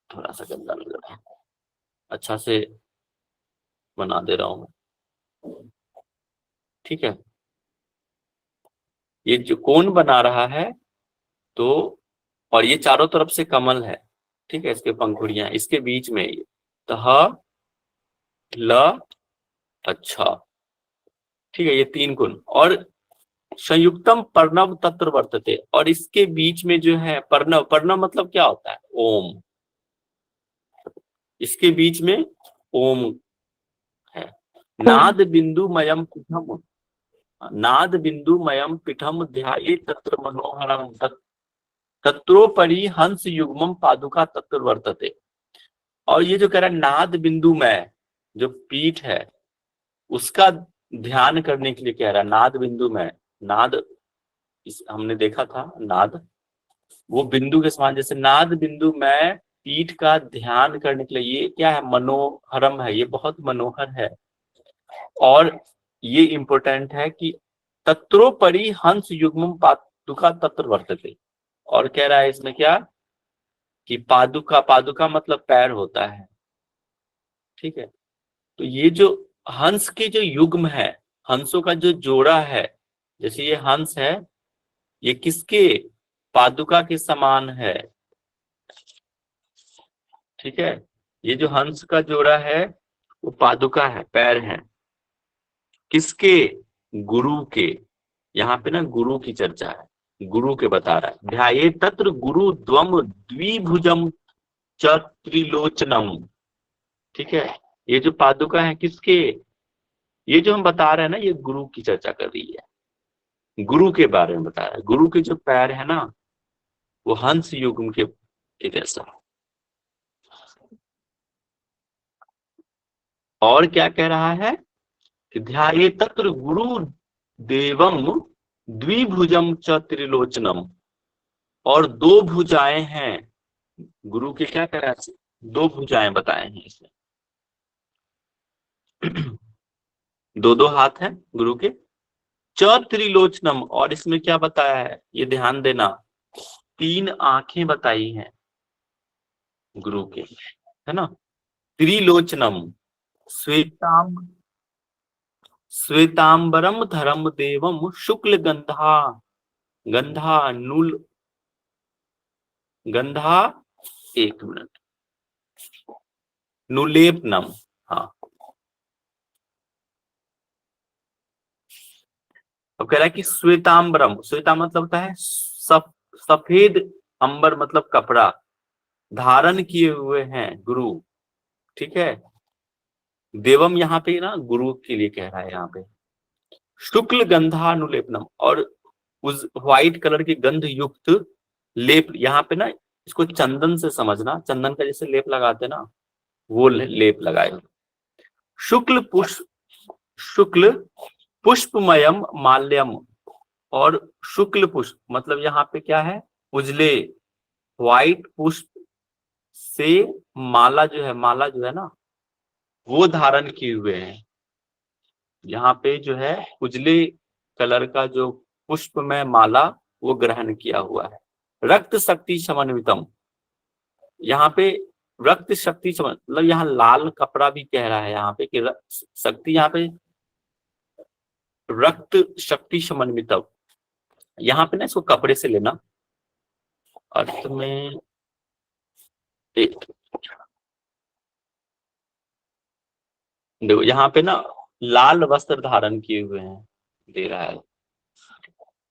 थोड़ा सा गंदा लग रहा है, अच्छा से बना दे रहा हूं मैं, ठीक है। ये जो कोण बना रहा है, तो और ये चारों तरफ से कमल है, ठीक है, इसके पंखुड़ियां, इसके बीच में ये तो ह ल अच्छा, ठीक है, ये 3 कोण, और संयुक्तम पर्णव तत्र वर्तते, और इसके बीच में जो है पर्णव, पर्णव मतलब क्या होता है? ओम। इसके बीच में ओम है। नाद बिंदु मयम पीठम, नाद बिंदु मयम पीठम ध्याये तत्र मनोहरम तत्रोपरि हंस युग्मम पादुका तत्र वर्तते। और ये जो कह रहा है नाद बिंदु में जो पीठ है उसका ध्यान करने के लिए कह रहा है। नाद बिंदु में, नाद हमने देखा था, नाद वो बिंदु के समान, जैसे नाद बिंदु में पीठ का ध्यान करने के लिए, ये क्या है? मनोहरम है, ये बहुत मनोहर है। और ये इंपॉर्टेंट है कि तत्रोपरि हंस युग्मम पादुका तत्र वर्तते, और कह रहा है इसमें क्या कि पादुका, पादुका मतलब पैर होता है, ठीक है। तो ये जो हंस के जो युग्म है, हंसों का जो जोड़ा है, जैसे ये हंस है, ये किसके? पादुका के समान है, ठीक है। ये जो हंस का जोड़ा है वो पादुका है, पैर है, किसके? गुरु के। यहाँ पे ना गुरु की चर्चा है, गुरु के बता रहा है। ध्याये तत्र गुरु द्वम द्विभुजम च त्रिलोचनम, ठीक है। ये जो पादुका है किसके? ये जो हम बता रहे हैं ना, ये गुरु की चर्चा कर रही है, गुरु के बारे में बता रहा है। गुरु के जो पैर है ना, वो हंस युग्म के जैसा। और क्या कह रहा है कि ध्याये तत्र गुरु देवम द्विभुजम च त्रिलोचनम, और 2 भुजाएं हैं गुरु के। क्या कह रहा है? 2 भुजाएं बताए हैं इसमें, 2 हाथ हैं गुरु के। च त्रिलोचनम, और इसमें क्या बताया है? ये ध्यान देना, 3 आंखें बताई हैं गुरु के, है ना। त्रिलोचनम श्वेतांबरम धरम देवम शुक्ल गंधा गंधा नुल गंधा, 1 मिनट, नुलेपनम, हाँ। अब कह रहा है कि श्वेतांबरम, श्वेता मतलब होता है सफेद, अंबर मतलब कपड़ा, धारण किए हुए हैं गुरु, ठीक है। देवम यहाँ पे ना गुरु के लिए कह रहा है, यहाँ पे शुक्ल गंधानुलेपनम, और उस व्हाइट कलर की गंध युक्त लेप, यहाँ पे ना इसको चंदन से समझना, चंदन का जैसे लेप लगाते ना, वो लेप लगाए। शुक्ल पुष्पमयम माल्यम, और शुक्ल पुष्प मतलब यहाँ पे क्या है? उजले व्हाइट पुष्प से माला जो है, माला जो है ना, वो धारण किए हुए हैं। यहाँ पे जो है उजले कलर का जो पुष्प में माला, वो ग्रहण किया हुआ है। रक्त शक्ति समन्वितम, यहाँ पे रक्त शक्ति मतलब यहाँ लाल कपड़ा भी कह रहा है यहाँ पे कि शक्ति, यहाँ पे रक्त शक्ति समन्वितम, यहाँ पे ना इसको कपड़े से लेना अर्थ में। देखो यहाँ पे ना लाल वस्त्र धारण किए हुए हैं, दे रहा है।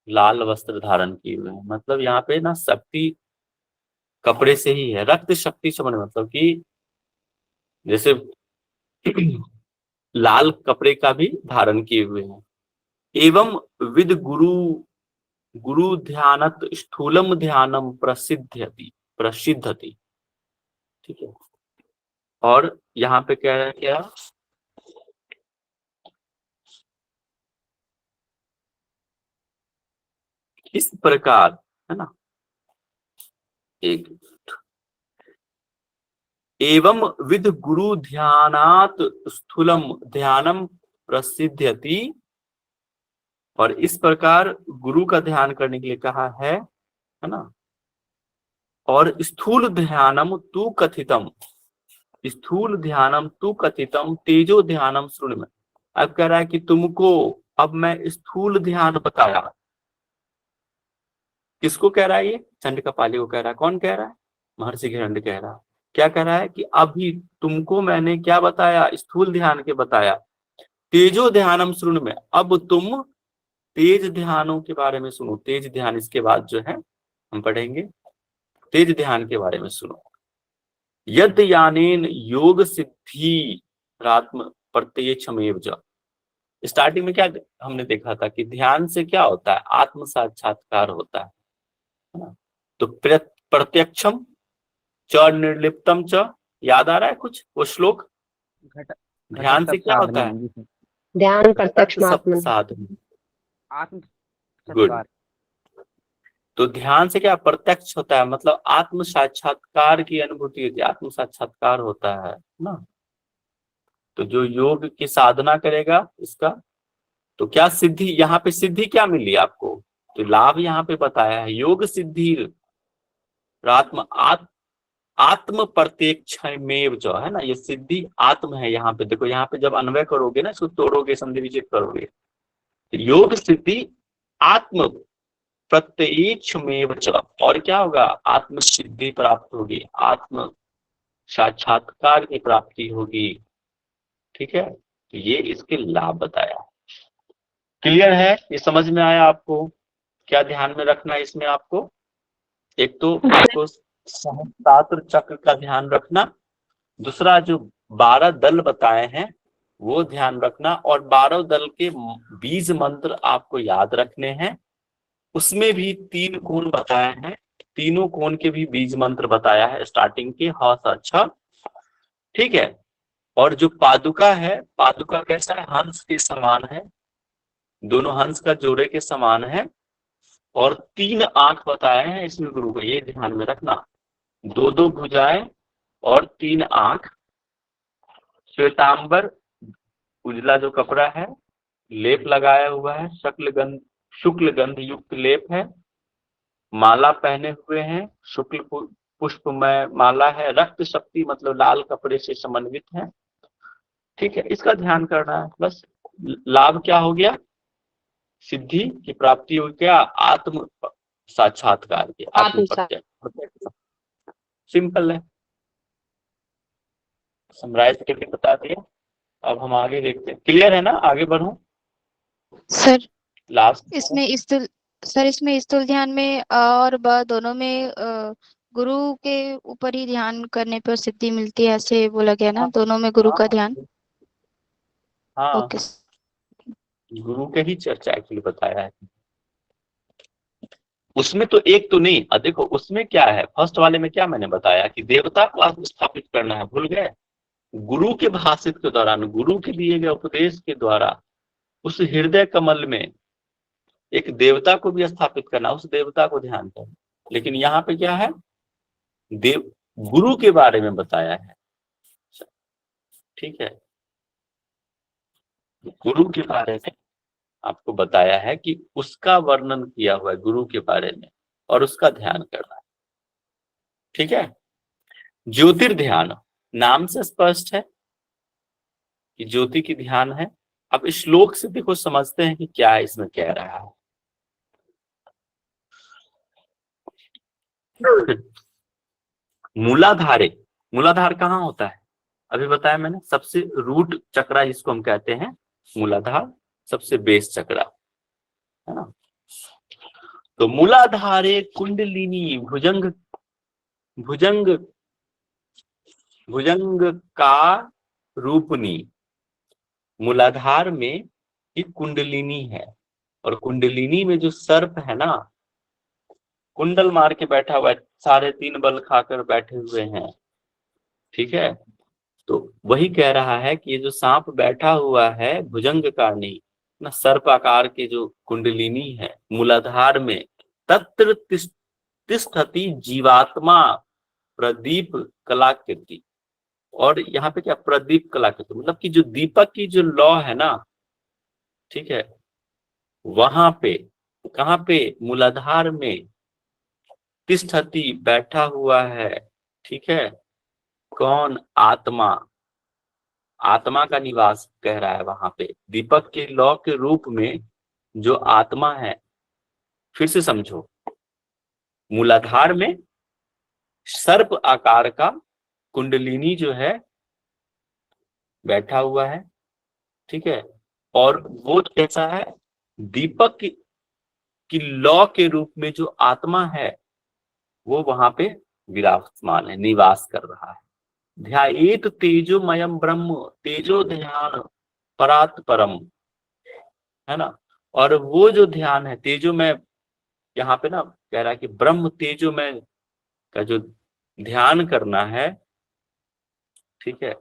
लाल वस्त्र धारण किए हुए हैं, मतलब यहाँ पे ना शक्ति कपड़े से ही है, रक्त शक्ति से बने, मतलब कि जैसे लाल कपड़े का भी धारण किए हुए हैं। एवं विद गुरु ध्यानत स्थूलम ध्यानम प्रसिद्धति। ठीक है, और यहाँ पे कह रहा है क्या, इस प्रकार, है ना, एक एवं विद गुरु ध्यानात स्थूलम ध्यानम प्रसिद्धति, और इस प्रकार गुरु का ध्यान करने के लिए कहा है ना। और स्थूल ध्यानम तू कथितम, स्थूल ध्यानम तू कथितम तेजो ध्यानम श्रुण्य। अब कह रहा है कि तुमको अब मैं स्थूल ध्यान बताया। किसको कह रहा है ये? चंडकपाली को कह रहा है। कौन कह रहा है? महर्षि हिरण्य कह रहा है। क्या कह रहा है कि अभी तुमको मैंने क्या बताया? स्थूल ध्यान के बताया। तेजो ध्यानम श्रुण्य में, अब तुम तेज ध्यानों के बारे में सुनो। तेज ध्यान इसके बाद जो है हम पढ़ेंगे, तेज ध्यान के बारे में सुनो। यद यानेन योग सिद्धि रात्म प्रत्यक्षमेव च। स्टार्टिंग में क्या हमने देखा था कि ध्यान से क्या होता है? आत्म साक्षात्कार होता है ना। तो प्रत्यक्षम च निर्लिप्तम च, याद आ रहा है कुछ वो श्लोक? ध्यान से क्या होता है? ध्यान प्रत्यक्ष साधन। आत्म गुड। तो ध्यान से क्या प्रत्यक्ष होता है, मतलब आत्म साक्षात्कार की अनुभूति होती है, आत्म साक्षात्कार होता है ना। तो जो योग की साधना करेगा इसका, तो क्या सिद्धि, यहाँ पे सिद्धि क्या मिली आपको? तो लाभ यहाँ पे बताया है, योग सिद्धि आत्म प्रत्यक्षमेव जो है ना, ये सिद्धि आत्म है। यहाँ पे देखो, यहाँ पे जब अन्वय करोगे ना, इसको तोड़ोगे, संधि विच्छेद करोगे, तो योग सिद्धि आत्म प्रत्यक्षमेव च, और क्या होगा? आत्म सिद्धि प्राप्त होगी, आत्म साक्षात्कार की प्राप्ति होगी। ठीक है, तो ये इसके लाभ बताया। क्लियर है? ये समझ में आया आपको? क्या ध्यान में रखना है इसमें आपको? एक तो आपको सहस्त्रात्र चक्र का ध्यान रखना, दूसरा जो 12 दल बताए हैं वो ध्यान रखना, और 12 दल के बीज मंत्र आपको याद रखने हैं। उसमें भी 3 कोण बताए हैं, तीनों कोण के भी बीज मंत्र बताया है स्टार्टिंग के। अच्छा, ठीक है। और जो पादुका है, पादुका कैसा है? हंस के समान है, दोनों हंस का जोड़े के समान है, और 3 आंख बताए हैं इसमें गुरु को, ये ध्यान में रखना। 2 भुजाएं और 3 आंख। श्वेतांबर उजला जो कपड़ा है, लेप लगाया हुआ है, शुक्ल गंध युक्त लेप है, माला पहने हुए हैं, शुक्ल पुष्पमय माला है, रक्त शक्ति मतलब लाल कपड़े से समन्वित है। ठीक है, इसका ध्यान करना है बस। लाभ क्या हो गया? सिद्धि की प्राप्ति हो गया, आत्म साक्षात्कार की, आत्म प्रत्यक्ष। सिंपल है, समराइज करके बता दिया। अब हम आगे देखते हैं। क्लियर है ना? आगे बढ़ूं? सर लास्ट इसमें स्थूल ध्यान में और ब दोनों में गुरु के ऊपर ही ध्यान करने पर सिद्धि मिलती है, ऐसे बोला गया ना? दोनों में गुरु का ध्यान। हाँ, ओके, गुरु के ही चर्चा एक्चुअली बताया है उसमें। तो एक तो नहीं, देखो उसमें क्या है, फर्स्ट वाले में क्या मैंने बताया कि देवता को स्थापित करना है, भूल गए? गुरु के भाषित के दौरान, गुरु के दिए गए उपदेश के द्वारा उस हृदय कमल में एक देवता को भी स्थापित करना, उस देवता को ध्यान करना। लेकिन यहाँ पे क्या है? गुरु के बारे में बताया है। ठीक है, गुरु के बारे में आपको बताया है कि उसका वर्णन किया हुआ है गुरु के बारे में, और उसका ध्यान करना है। ठीक है, ज्योतिर्ध्यान नाम से स्पष्ट है कि ज्योति की ध्यान है। अब इस श्लोक से देखो, समझते हैं कि क्या है इसमें कह रहा है। मूलाधार कहाँ होता है? अभी बताया मैंने, सबसे रूट चक्रा जिसको हम कहते हैं मूलाधार, सबसे बेस चक्रा, है ना। तो मूलाधारे कुंडलिनी भुजंग भुजंग भुजंग का रूपनी, मूलाधार में एक कुंडलिनी है, और कुंडलिनी में जो सर्प है ना, कुंडल मार के बैठा हुआ है, 3.5 बल खाकर बैठे हुए हैं, ठीक है। तो वही कह रहा है कि ये जो सांप बैठा हुआ है भुजंग का नहीं ना, सर्प आकार के जो कुंडलिनी है मूलाधार में, तत्र तिष्ठति जीवात्मा प्रदीप कलाकृति। और यहाँ पे क्या प्रदीप कलाकृति, मतलब कि जो दीपक की जो लौ है ना, ठीक है, वहां पे, कहाँ पे, मूलाधार में, तिष्ठति बैठा हुआ है, ठीक है, कौन, आत्मा, आत्मा का निवास कह रहा है वहां पे, दीपक के लौ के रूप में जो आत्मा है। फिर से समझो, मूलाधार में सर्प आकार का कुंडलिनी जो है बैठा हुआ है, ठीक है, और वो कैसा है, दीपक की लौ के रूप में जो आत्मा है वो वहां पे विराजमान है, निवास कर रहा है। ध्यायेत तेजोमयम ब्रह्म, तेजो ध्यान परात परम, है ना। और वो जो ध्यान है तेजोमय, यहाँ पे ना कह रहा है कि ब्रह्म तेजोमय का जो ध्यान करना है, ठीक है,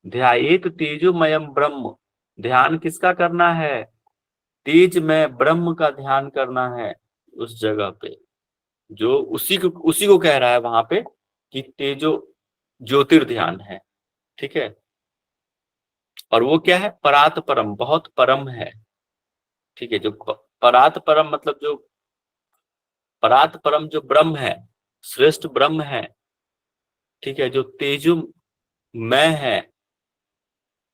ध्यायेत तेजोमयम ब्रह्म, ध्यान किसका करना है, तेज में ब्रह्म का ध्यान करना है उस जगह पे, जो उसी को कह रहा है वहां पे कि तेजो ज्योतिर्ध्यान है, ठीक है। और वो क्या है, परात परम, बहुत परम है, ठीक है। जो परात परम मतलब जो परात परम जो ब्रह्म है, श्रेष्ठ ब्रह्म है, ठीक है, जो तेजो मैं है,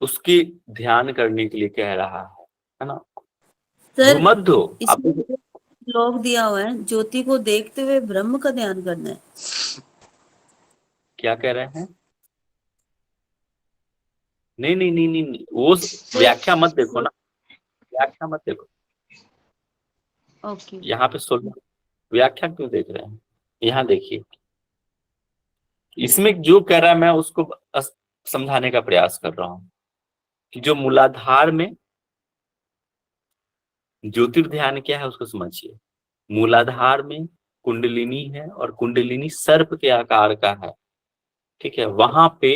उसकी ध्यान करने के लिए कह रहा है ना। सर भूमध्यो, इसमें जो श्लोक दिया हुआ है, ज्योति को देखते हुए ब्रह्म का ध्यान करना है, क्या कह रहे हैं, नहीं नहीं नहीं नहीं, नहीं। वो व्याख्या मत देखो ना, व्याख्या मत देखो, ओके। यहाँ पे 16 व्याख्या क्यों देख रहे हैं, यहाँ देखिए, इसमें जो कह रहा है मैं उसको समझाने का प्रयास कर रहा हूं कि जो मूलाधार में ज्योतिर्ध्यान क्या है उसको समझिए। मूलाधार में कुंडलिनी है, और कुंडलिनी सर्प के आकार का है, ठीक है। वहां पे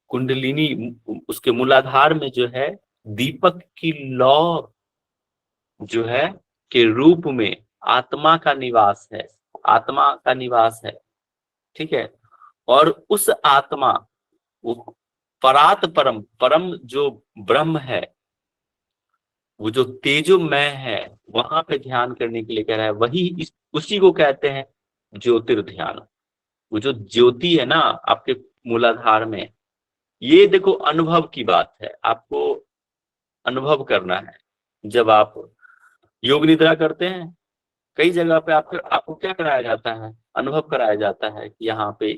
कुंडलिनी, उसके मूलाधार में जो है दीपक की लौ जो है के रूप में आत्मा का निवास है, आत्मा का निवास है, ठीक है। और उस आत्मा, वो परात परम, परम जो ब्रह्म है, वो जो तेजोमय है, वहां पे ध्यान करने के लिए कह रहा है, वही उसी को कहते हैं ज्योतिर्ध्यान। वो जो ज्योति है ना आपके मूलाधार में, ये देखो अनुभव की बात है, आपको अनुभव करना है। जब आप योग निद्रा करते हैं, कई जगह पे आपको क्या कराया जाता है, अनुभव कराया जाता है कि यहाँ पे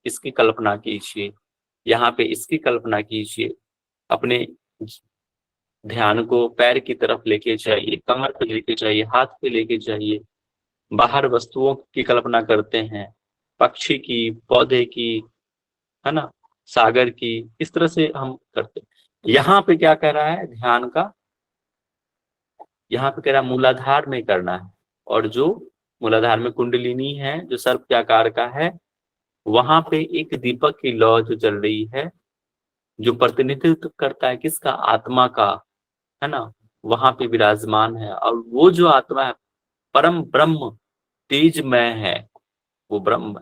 इसकी कल्पना कीजिए, यहाँ पे इसकी कल्पना कीजिए, अपने ध्यान को पैर की तरफ लेके जाइए, कमर पे लेके जाइए, हाथ पे लेके जाइए, बाहर वस्तुओं की कल्पना करते हैं, पक्षी की, पौधे की, है ना, सागर की, इस तरह से हम करते हैं। यहाँ पे क्या कह रहा है ध्यान का, यहाँ पे कह रहा है मूलाधार में करना है, और जो मूलाधार में कुंडलिनी है जो सर्प के आकार का है, वहां पे एक दीपक की लौ जो चल रही है, जो प्रतिनिधित्व करता है किसका, आत्मा का, है ना, वहां पे विराजमान है। और वो जो आत्मा है परम ब्रह्म तेजमय है, वो ब्रह्म,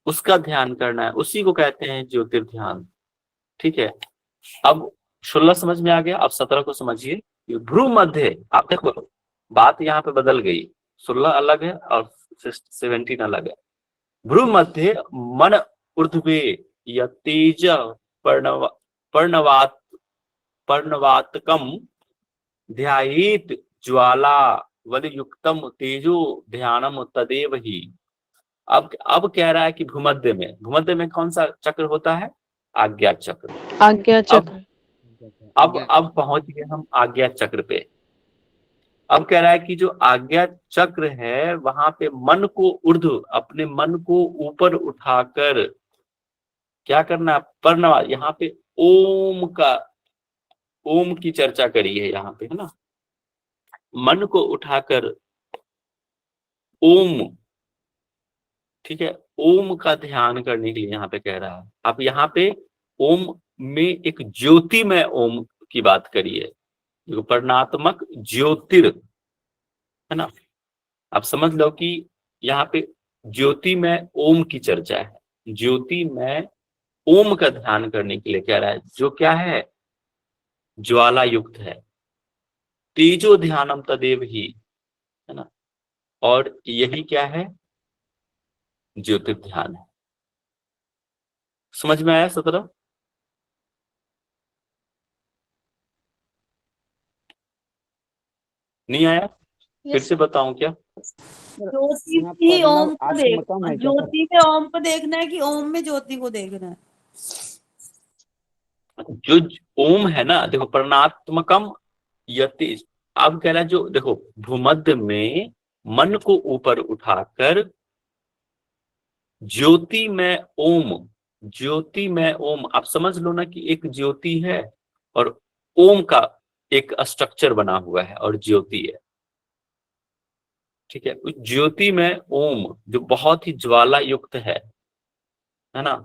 उसका ध्यान करना है, उसी को कहते हैं ज्योतिर्ध्यान, ठीक है। अब 16 समझ में आ गया, अब 17 को समझिए। भ्रू मध्य, आप देखो बात यहाँ पे बदल गई, 16 अलग है और 17 अलग है। भ्रू मध्य मन ऊर्ध्वे या तेज पर्णवात पर्णवातकम ध्यायेत ज्वाला वलयुक्तम तेजो ध्यानम तदेव ही। अब कह रहा है कि भूमध्य में कौन सा चक्र होता है, आज्ञा चक्र। आज्ञा चक्र। अब पहुंच गए हम आज्ञा चक्र पे। अब कह रहा है कि जो आज्ञा चक्र है वहां पे मन को ऊर्ध्व, अपने मन को ऊपर उठाकर क्या करना, पढ़ना। यहाँ पे ओम की चर्चा करी है यहाँ पे, है ना। मन को उठाकर ओम, ठीक है, ओम का ध्यान करने के लिए यहाँ पे कह रहा है। अब यहाँ पे ओम में एक ज्योतिमय ओम की बात करी है, जो वर्णात्मक ज्योतिर, है ना। आप समझ लो कि यहाँ पे ज्योतिमय ओम की चर्चा है। ज्योतिमय ओम का ध्यान करने के लिए कह रहा है, जो क्या है, ज्वाला युक्त है। तेजो ध्यानम तदेव ही, है ना। और यही क्या है, ज्योतिर्ध्यान है। समझ में आया 17? नहीं आया? फिर से बताऊं क्या? ज्योति यहाँ ही पढ़ना ओम को आज देख, मकाम है क्या सर? ज्योति में ओम को देखना है कि ओम में ज्योति को देखना है? जो ओम है ना, देखो, प्रणात्मकम यति। अब कह रहा है, जो देखो भूमध्य में मन को ऊपर उठाकर ज्योति में ओम, ज्योति में ओम, आप समझ लो ना कि एक ज्योति है और ओम का एक स्ट्रक्चर बना हुआ है और ज्योति है, ठीक है। उस ज्योति में ओम जो बहुत ही ज्वाला युक्त है ना,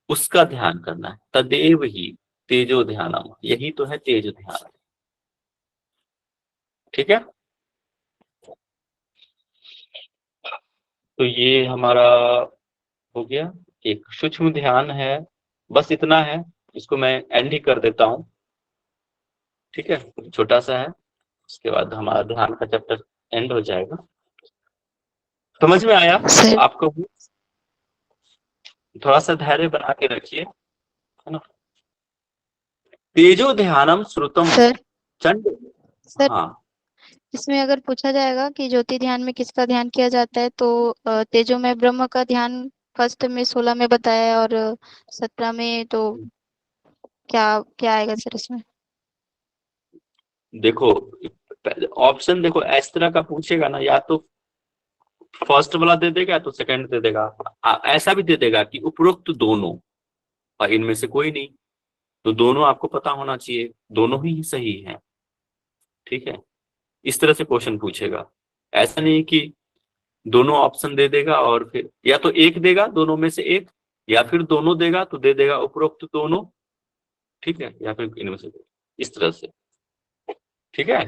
उसका ध्यान करना है। तदेव ही तेजो ध्यानम, यही तो है तेज ध्यान, ठीक है। तो ये हमारा हो गया, एक सूक्ष्म ध्यान है, बस इतना है। इसको मैं एंड ही कर देता हूं, ठीक है, छोटा सा है। उसके बाद हमारा ध्यान का चैप्टर एंड हो जाएगा। समझ में आया सर आपको? थोड़ा सा धैर्य बना के रखिए, है ना। तेजो ध्यानम श्रुतम सर चंड। सर हाँ, इसमें अगर पूछा जाएगा कि ज्योति ध्यान में किसका ध्यान किया जाता है, तो तेजो में ब्रह्म का ध्यान फर्स्ट में 16 में बताया है, और 17 में तो क्या क्या आएगा सर इसमें? देखो ऑप्शन देखो, इस तरह का पूछेगा ना, या तो फर्स्ट वाला दे देगा या तो सेकंड दे देगा। ऐसा भी दे देगा कि उपरोक्त दोनों और इनमें से कोई नहीं, तो दोनों आपको पता होना चाहिए, दोनों ही सही है, ठीक है। इस तरह से क्वेश्चन पूछेगा। ऐसा नहीं कि दोनों ऑप्शन दे देगा और फिर या तो एक देगा दोनों में से एक, या फिर दोनों देगा तो दे देगा उपरोक्त दोनों, ठीक है, या फिर इनमें से इस तरह से, ठीक है।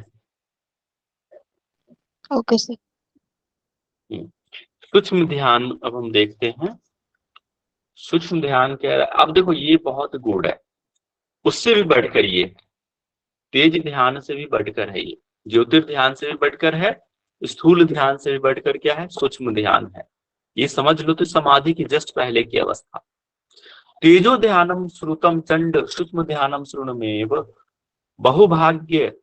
Okay sir. सूक्ष्म ध्यान अब हम देखते हैं। सूक्ष्म ध्यान क्या है? अब देखो ये बहुत गुड़ है, उससे भी बढ़कर ये तेज ध्यान से भी बढ़कर है, ये ज्योतिर्ध्यान से भी बढ़कर है, स्थूल ध्यान से भी बढ़कर क्या है, सूक्ष्म ध्यान है। ये समझ लो तो समाधि की जस्ट पहले की अवस्था। तेजो ध्यानम श्रुतम चंड सूक्ष्म ध्यानम श्रुणमेव बहुभाग्य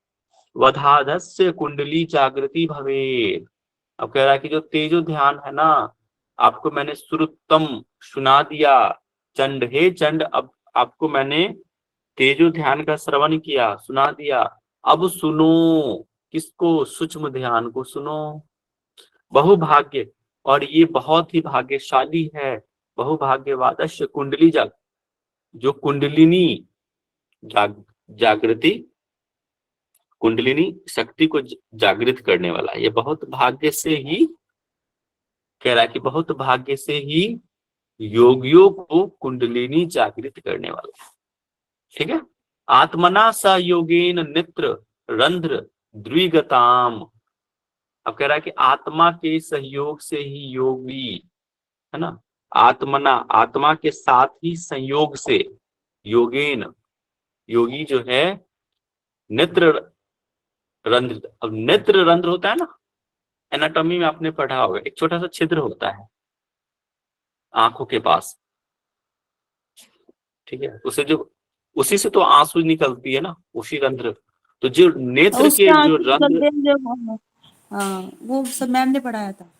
वधाधस्य कुंडली जागृति भवे। अब कह रहा है कि जो तेजो ध्यान है ना, आपको मैंने श्रुतम सुना दिया, चंड हे चंड, अब आपको मैंने तेजो ध्यान का श्रवण किया, सुना दिया। अब सुनो किसको, सूक्ष्म ध्यान को सुनो। बहुभाग्य, और ये बहुत ही भाग्यशाली है, बहुभाग्यवादस्य कुंडली जाग, जो कुंडलिनी जागृति, कुंडलिनी शक्ति को जागृत करने वाला, ये बहुत भाग्य से ही कह रहा है कि बहुत भाग्य से ही योगियों को कुंडलिनी जागृत करने वाला, ठीक है। आत्मना स योगेन नेत्र रंध्र द्विगताम। अब कह रहा है कि आत्मा के सहयोग से ही योगी, है ना, आत्मना, आत्मा के साथ ही संयोग से, योगेन, योगी जो है, नेत्र रंध्र। अब नेत्र रंध्र होता है ना, एनाटॉमी में आपने पढ़ा होगा, एक छोटा सा छिद्र होता है आंखों के पास, ठीक है, उसे जो, उसी से तो आंसू निकलती है ना, उसी रंध्र। तो जो नेत्र उसके के जो आंसू रंध्र, निकलते हैं जो, हाँ वो सब मैम ने पढ़ाया था।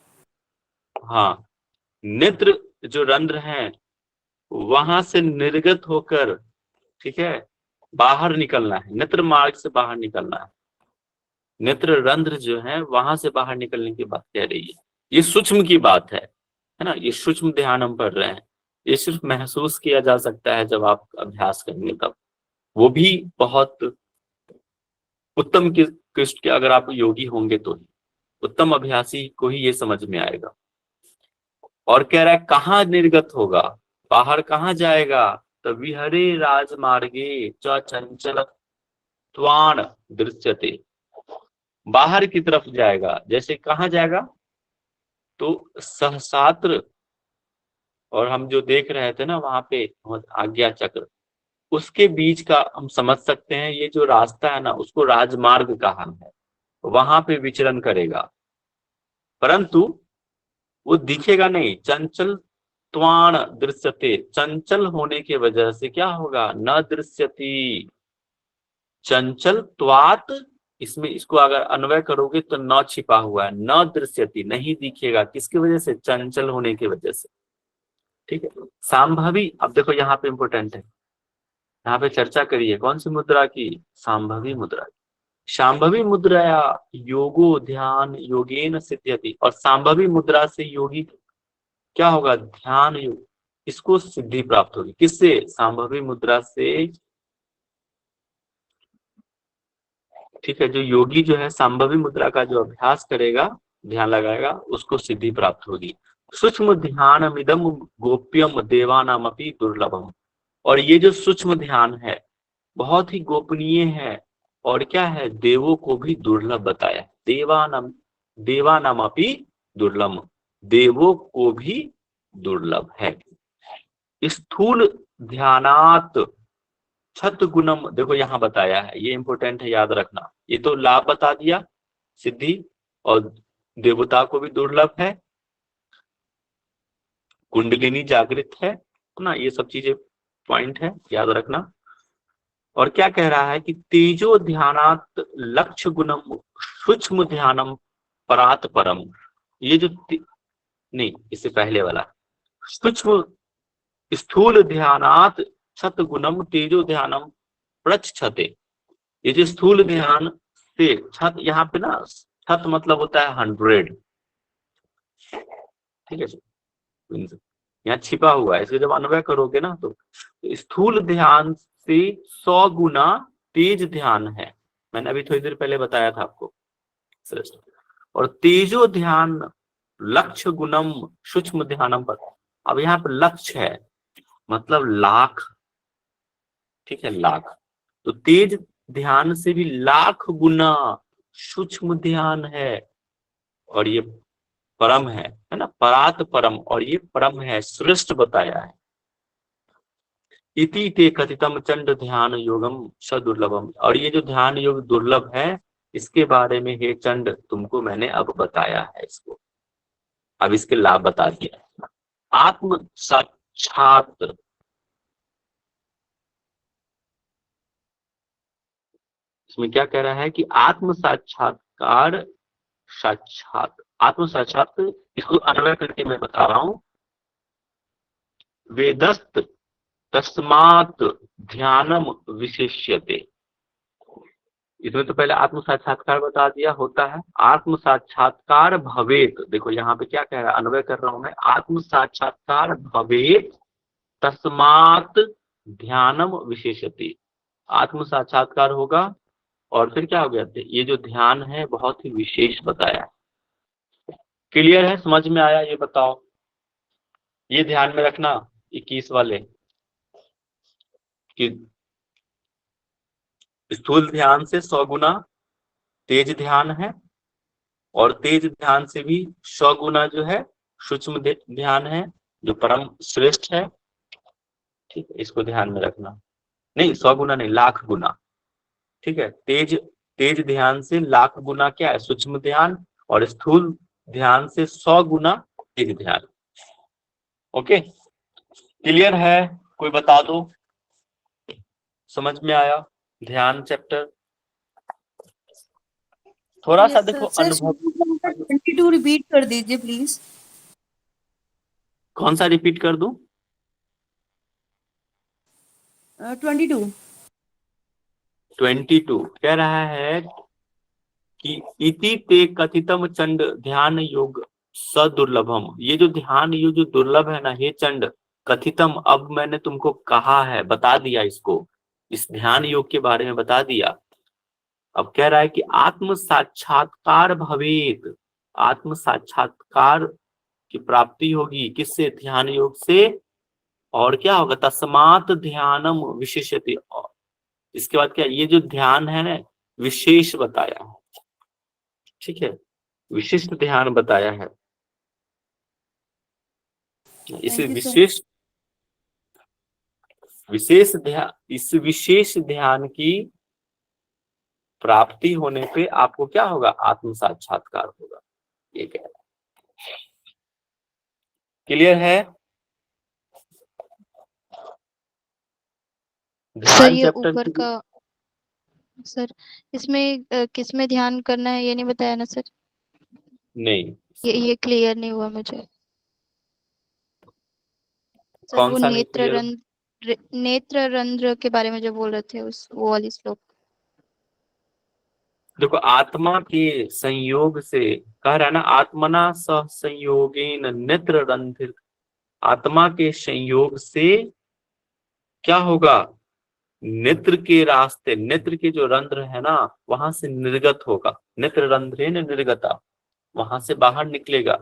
हाँ, नेत्र जो रंध्र हैं वहां से निर्गत होकर, ठीक है, बाहर निकलना है, नेत्र मार्ग से बाहर निकलना है, नेत्र रंध्र जो है वहां से बाहर निकलने की बात कह रही है। ये सूक्ष्म की बात है ना, ये सूक्ष्म ध्यान हम पढ़ रहे हैं। ये सिर्फ महसूस किया जा सकता है जब आप अभ्यास करेंगे तब, वो भी बहुत उत्तम कृष्ण के, अगर आप योगी होंगे तो ही, उत्तम अभ्यासी को ही ये समझ में आएगा। और कह रहा है कहाँ निर्गत होगा, बाहर कहाँ जाएगा, तो विहरे राजमार्गे च चंचल त्वाण दृश्यते, बाहर की तरफ जाएगा। जैसे कहाँ जाएगा, तो सहस्त्र, और हम जो देख रहे थे ना वहां पे आज्ञा चक्र, उसके बीच का हम समझ सकते हैं, ये जो रास्ता है ना उसको राजमार्ग कहा है, वहां पे विचरण करेगा, परंतु वो दिखेगा नहीं। चंचल त्वाण दृश्यते, चंचल होने की वजह से क्या होगा, न दृश्यति, चंचल त्वात, इसमें इसको अगर अन्वय करोगे तो न छिपा हुआ है, न दृश्यति, नहीं दिखेगा, किसकी वजह से, चंचल होने की वजह से। ठीक है, सांभवी, अब देखो यहाँ पे इंपोर्टेंट है, यहाँ पे चर्चा करिए कौन सी मुद्रा की, सांभवी मुद्रा। शांभवी मुद्राया योगो ध्यान योगेन सिद्ध्यति, और सांभवी मुद्रा से योगी क्या होगा, ध्यान योग, इसको सिद्धि प्राप्त होगी। किससे, सांभवी मुद्रा से। ठीक है, जो योगी जो है सांभवी मुद्रा का जो अभ्यास करेगा, ध्यान लगाएगा, उसको सिद्धि प्राप्त होगी। सूक्ष्म ध्यान मिदम गोप्यम देवानामपि दुर्लभम, और ये जो सूक्ष्म ध्यान है बहुत ही गोपनीय है, और क्या है, देवों को भी दुर्लभ बताया। देवानामपि दुर्लभ, देवों को भी दुर्लभ है। स्थूल ध्यानात छत गुणम, देखो यहाँ बताया है, ये इंपोर्टेंट है, याद रखना। ये तो लाभ बता दिया, सिद्धि, और देवता को भी दुर्लभ है, कुंडलिनी जागृत है ना, ये सब चीजें पॉइंट है, याद रखना। और क्या कह रहा है कि तेजो ध्यानात लक्ष्य गुणम सूक्ष्म ध्यानम परात परम, ये जो नहीं, इससे पहले वाला, सूक्ष्म स्थूल ध्यानात छत गुणम तेजो ध्यानम प्रच्छते, ये जो स्थूल ध्यान से छत, यहाँ पे ना छत मतलब होता है 100, ठीक है, यहाँ छिपा हुआ है, इसको जब अन्वय करोगे ना तो स्थूल ध्यान से 100 गुना तेज ध्यान है, मैंने अभी थोड़ी देर पहले बताया था आपको। और तेजो ध्यान लक्ष्य गुणम सूक्ष्म ध्यानम पर, अब यहाँ पर लक्ष्य है मतलब लाख, ठीक है, लाख, तो तेज ध्यान से भी लाख गुना सूक्ष्म ध्यान है, और ये परम है ना, परात परम, और ये परम है, श्रेष्ठ बताया है। इति ते कथितम चंड ध्यान योगम सदुर्लभम, और ये जो ध्यान योग दुर्लभ है, इसके बारे में हे चंड तुमको मैंने अब बताया है, इसको अब इसके लाभ बता दिया। आत्म साक्षात, इसमें क्या कह रहा है कि आत्म साक्षात्कार, आत्म साक्षात, इसको अन्वय करके मैं बता रहा हूं। वेदस्त तस्मात् ध्यानम विशेष्यते, इसमें तो पहले आत्म साक्षात्कार बता दिया होता है, आत्म साक्षात्कार भवेत, देखो यहाँ पे क्या कह रहा है, अन्वय कर रहा हूं मैं, आत्म साक्षात्कार भवेत तस्मात् ध्यानम विशेष्यते, आत्म साक्षात्कार होगा और फिर क्या हो गया, ये जो ध्यान है बहुत ही विशेष बताया। क्लियर है, समझ में आया, ये बताओ, ये ध्यान में रखना 21 वाले कि स्थूल ध्यान से 100 गुना तेज ध्यान है, और तेज ध्यान से भी 100 गुना जो है सूक्ष्म ध्यान है, जो परम श्रेष्ठ है। ठीक है, इसको ध्यान में रखना, नहीं 100 गुना नहीं, लाख गुना, ठीक है, तेज ध्यान से लाख गुना क्या है, सूक्ष्म ध्यान, और स्थूल ध्यान से 100 गुना तेज ध्यान। ओके, क्लियर है, कोई बता दो, समझ में आया ध्यान चैप्टर? थोड़ा सा देखो अनुभव, 22 रिपीट कर दीजिए प्लीज। कौन सा रिपीट कर दूं? 22 कह रहा है कि इति ते कथितम चंड ध्यान योग सदुर्लभम, ये जो ध्यान योग जो दुर्लभ है ना, हे चंड कथितम, अब मैंने तुमको कहा है, बता दिया इसको, इस ध्यान योग के बारे में बता दिया। अब कह रहा है कि आत्म साक्षात्कार भवेत, आत्म साक्षात्कार की प्राप्ति होगी किससे? ध्यान योग से। और क्या होगा? तस्मात ध्यानम विशेषते, इसके बाद क्या? ये जो ध्यान है विशेष बताया है, ठीक है, विशिष्ट ध्यान बताया है। इस थैंक यू सर। इस विशेष ध्यान की प्राप्ति होने पे आपको क्या होगा? आत्म साक्षात्कार होगा, ये कह रहा है। क्लियर है? सर ध्यान ये चैप्टर ऊपर की का, सर इसमें किस में ध्यान करना है ये नहीं बताया ना सर? नहीं, ये क्लियर नहीं हुआ मुझे सर। कौन वो सा नहीं क्लियर? नेत्र रंध्र के बारे में जो बोल रहे थे, उस वो वाली श्लोक। देखो, आत्मा के संयोग से कह रहा है ना, आत्मना सह संयोगेन नेत्र रंध्र, आत्मा के संयोग से क्या होगा? नेत्र के रास्ते, नेत्र के जो रंध्र है ना, वहां से निर्गत होगा, नेत्र रंध्रेन निर्गता, वहां से बाहर निकलेगा।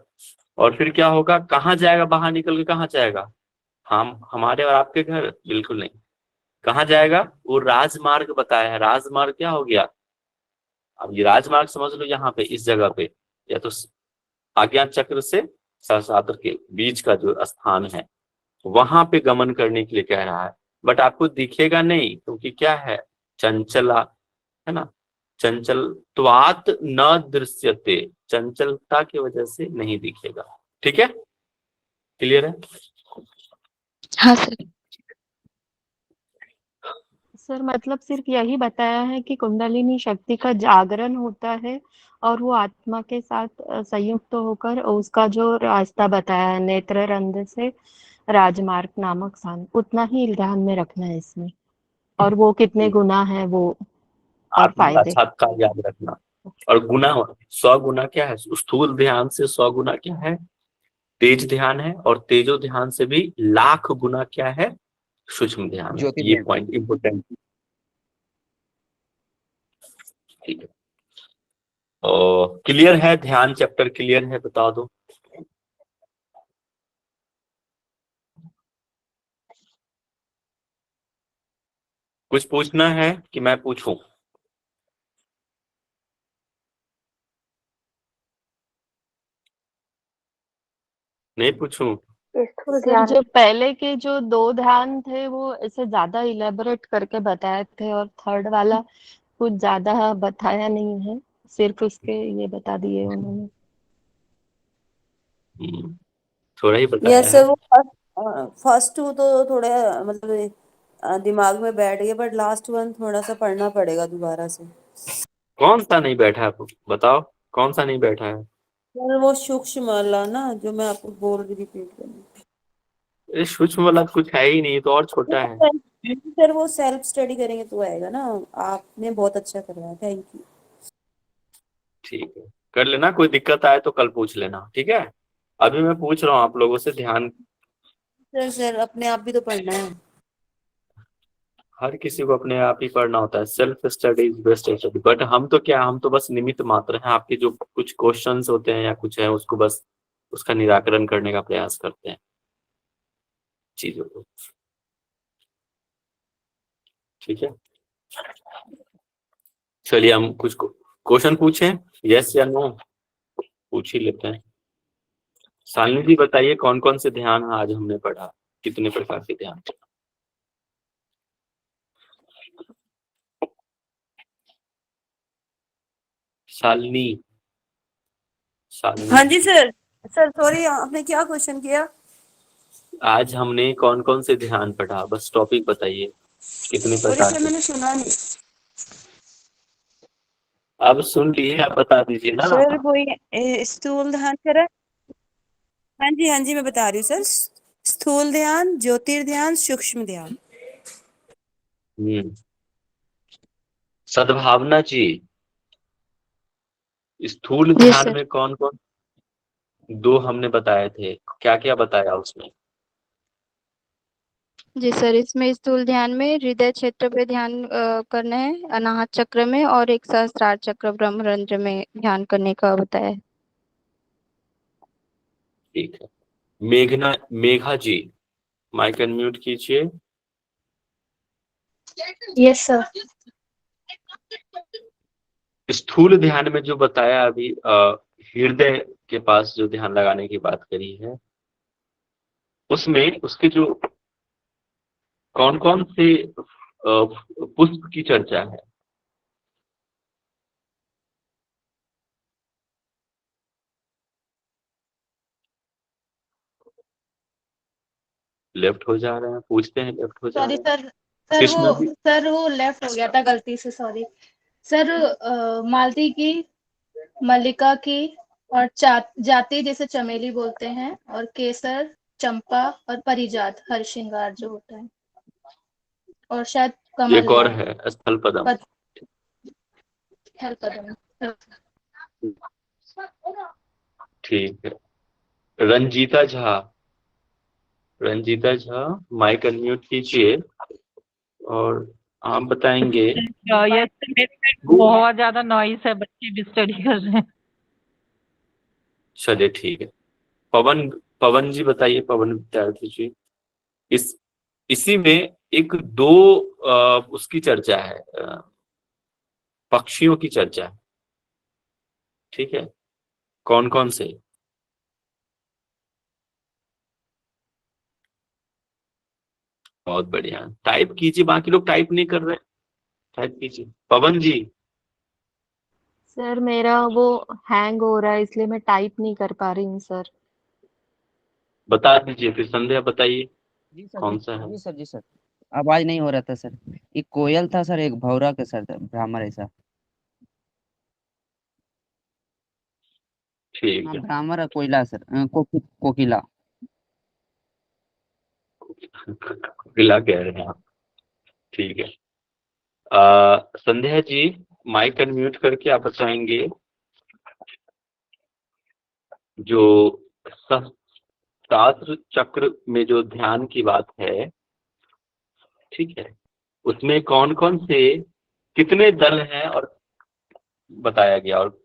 और फिर क्या होगा? कहाँ जाएगा? बाहर निकल के कहाँ जाएगा? हम हमारे और आपके घर? बिल्कुल नहीं। कहाँ जाएगा? वो राजमार्ग बताया है। राजमार्ग क्या हो गया? अब ये राजमार्ग समझ लो, यहाँ पे इस जगह पे, या तो आज्ञा चक्र से सहस्रात्र के बीच का जो स्थान है, वहां पे गमन करने के लिए कह रहा है। बट आपको दिखेगा नहीं, क्योंकि क्या है? चंचला है ना, चंचलत्वात् न दृश्यते, चंचलता की वजह से नहीं दिखेगा। ठीक है, क्लियर है? हाँ सर। सर मतलब सिर्फ यही बताया है कि कुंडलिनी शक्ति का जागरण होता है और वो आत्मा के साथ संयुक्त होकर उसका जो रास्ता बताया है नेत्र रंध्र से राजमार्ग नामक स्थान, उतना ही ध्यान में रखना है इसमें। और वो कितने गुना है वो, और आत्म फायदे। साक्षात्कार याद रखना। और गुना, 100 गुना क्या है? स्थूल ध्यान से 100 गुना क्या है? तेज ध्यान है। और तेजो ध्यान से भी लाख गुना क्या है? सूक्ष्म ध्यान है। ज्योति ये ध्यान। Point important. ठीक है, और क्लियर है? ध्यान चैप्टर क्लियर है? बता दो। कुछ पूछना है कि मैं पूछूं? नहीं पूछूं? स्थूल सर ध्यान। जो पहले के जो 2 ध्यान थे वो ऐसे ज्यादा इलेबोरेट करके बताए थे, और थर्ड वाला कुछ ज्यादा बताया नहीं है, सिर्फ उसके ये बता दिए उन्होंने। थोड़ा ही बताया यस है। सर, वो फर्स्ट टू तो थोड़ा मतलब दिमाग में बैठ गया, बट लास्ट वन थोड़ा सा पढ़ना पड़ेगा दोबारा से। कौन सा नहीं बैठा है? बताओ, कौन सा नहीं बैठा है? सर वो सूक्ष्म वाला ना, जो मैं आपको बोल रही, रिपीट करना। ये सूक्ष्म वाला कुछ है ही नहीं, तो और छोटा है। सर वो सेल्फ स्टडी करेंगे तो आएगा ना। आपने बहुत अच्छा करवाया, थैंक यू। ठीक है, कर लेना। कोई दिक्कत आए तो कल पूछ लेना, ठीक है? अभी मैं पूछ रहा हूँ आप लोगों से ध्यान। सर अपने आप भी तो पढ़ना है। हर किसी को अपने आप ही पढ़ना होता है। Self study is best study. But हम तो क्या, हम तो बस निमित्त मात्र हैं। आपके जो कुछ क्वेश्चंस होते हैं या कुछ है, उसको बस उसका निराकरण करने का प्रयास करते हैं चीजों को। ठीक है, चलिए हम कुछ क्वेश्चन पूछें, यस या नो? पूछ ही लेते हैं। शालिनी जी बताइए, कौन कौन से ध्यान आज हमने पढ़ा? कितने प्रकार के ध्यान? शालिनी, हाँ शालिनी जी सर। सर सॉरी, आपने क्या क्वेश्चन किया? आज हमने कौन कौन से ध्यान पढ़ा? बस टॉपिक बताइए, कितने सॉरी प्रकार सर, के? मैंने सुना नहीं। अब सुन लिए, आप बता दीजिए ना। सर कोई स्थूल ध्यान करा। हाँ जी मैं बता रही हूँ सर। स्थूल ध्यान, ज्योतिर्ध्यान, सूक्ष्म ध्यान। सद्भावना जी, स्थूल जी ध्यान सर। में कौन कौन, दो हमने बताए थे, क्या क्या बताया उसमें? जी सर, इसमें स्थूल ध्यान में हृदय क्षेत्र पे ध्यान करना है, अनाहत चक्र में, और एक सहस्त्रार चक्र ब्रह्मरंध्र में ध्यान करने का बताया है। ठीक है। मेघा जी, माइक अनम्यूट कीजिए। Yes sir. स्थूल ध्यान में जो बताया अभी, हृदय के पास जो ध्यान लगाने की बात करी है, उसमें उसके जो कौन कौन से पुष्प की चर्चा है? लेफ्ट हो जा रहे हैं, पूछते हैं, लेफ्ट हो जा सॉरी रहे हैं। सर। सर कृष्ण जी, वो लेफ्ट हो गया था गलती से, सॉरी सर। मालती की, मल्लिका की, और जाति जैसे चमेली बोलते हैं, और केसर, चंपा, और परिजात हर श्रृंगार जो होता है, और शायद एक कमल और है। है स्थल पदम। स्थल पद्म। ठीक है। रंजीता झा, माइक अनम्यूट कीजिए और आप बताएंगे। यस, मेरे में बहुत ज्यादा नॉइस है, बच्चे भी स्टडी कर रहे हैं। चलिए ठीक है। पवन जी बताइए, पवन विद्यार्थी जी। इसी में एक दो उसकी चर्चा है, पक्षियों की चर्चा है। ठीक है, कौन कौन से? बहुत बढ़िया, टाइप कीजिए, बाकी लोग टाइप नहीं कर रहे, टाइप कीजिए। पवन जी, सर मेरा वो हैंग हो रहा है, इसलिए मैं टाइप नहीं कर पा रही हूँ सर। बता दीजिए फिर। संध्या बताइए जी सर, कौन सा है? जी सर। आवाज नहीं हो रहा था सर। एक कोयल था सर, एक भौरा के सर, भ्रामर ऐसा। ठीक हाँ, है। भ्रामर और कोयला सर, कोकिला। गिला कह रहे हैं आप? ठीक है। संध्या जी, माइक अनम्यूट करके आप बताएंगे जो सहस्त्र चक्र में जो ध्यान की बात है, ठीक है, उसमें कौन कौन से, कितने दल हैं और बताया गया, और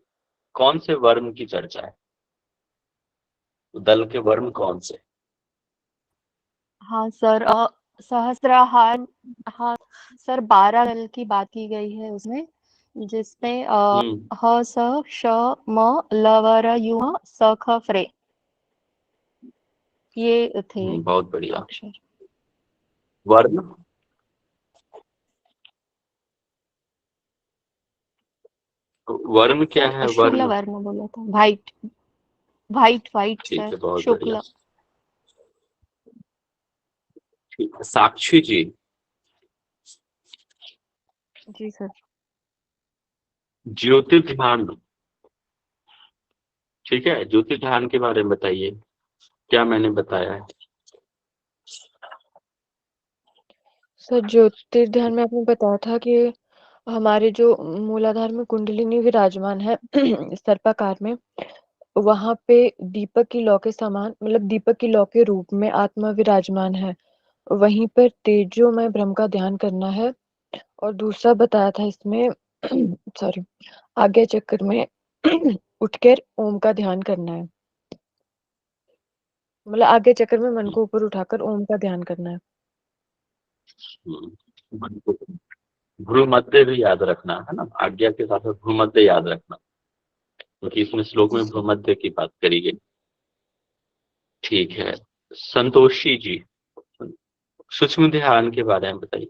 कौन से वर्म की चर्चा है? दल के वर्म कौन से? हाँ सर, सहस्त्राहार। हाँ सर, 12 दल की बात की गई है उसमें, जिसमें हम्म, ह स श म ल व र यू ह स ख फ्रे, ये थे बहुत बढ़िया। अक्षर। वर्ण, वर्म क्या है? सर शुक्ल वर्ण, वर्ण बोला था, वाइट। वाइट ठीक सर, है, बहुत बढ़िया। शुक्ल। ठीक है। साक्षी जी, जी सर। ज्योतिर्ध्यान, ठीक है, ज्योतिर्ध्यान के बारे में बताइए, क्या मैंने बताया है? सर ज्योतिर्ध्यान में आपने बताया था कि हमारे जो मूलाधार में कुंडलिनी विराजमान है सर्पाकार में, वहां पे दीपक की लौ के समान, मतलब दीपक की लौ के रूप में आत्मा विराजमान है। वहीं पर तेजोमय ब्रह्म का ध्यान करना है। और दूसरा बताया था इसमें सॉरी, आज्ञा चक्र में उठकर ओम का ध्यान करना है। मतलब आज्ञा चक्र में मन को ऊपर उठाकर ओम का ध्यान करना है। भ्रू मध्य भी याद रखना है ना, आज्ञा के साथ भ्रू मध्य याद रखना, क्योंकि इसमें श्लोक में भ्रू मध्य की बात करी गई। ठीक है। संतोषी जी, सूक्ष्म ध्यान के बारे में बताइए।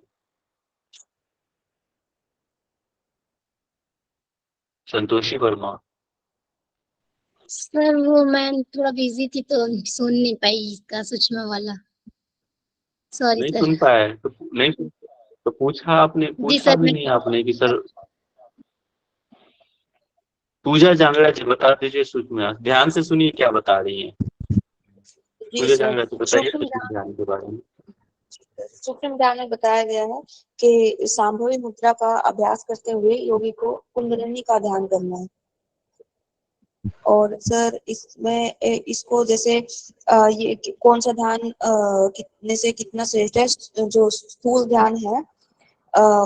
संतोषी वर्मा। सर वो मैं थोड़ा बिजी थी तो सुन नहीं पाई इसका सूक्ष्म वाला। सॉरी नहीं सर। सुन पाए तो नहीं सुन, तो पूछा आपने, जी पूछा सर, भी मैं नहीं आपने कि सर। पूजा जांगड़ा जी बता दीजिए, सूक्ष्म ध्यान से सुनिए क्या बता रही हैं। जी पूजा सर। जांगड़ा जी बताइए सूक्ष्म सूक्ष्म ध्यान, ध्यान के बारे में। सूक्ष्म ध्यान में बताया गया है कि सांभवी मुद्रा का अभ्यास करते हुए योगी को कुंडलिनी का ध्यान करना है। और सर इसमें इसको जैसे ये कौन सा ध्यान कितने से कितना श्रेष्ठ है, जो स्थूल ध्यान है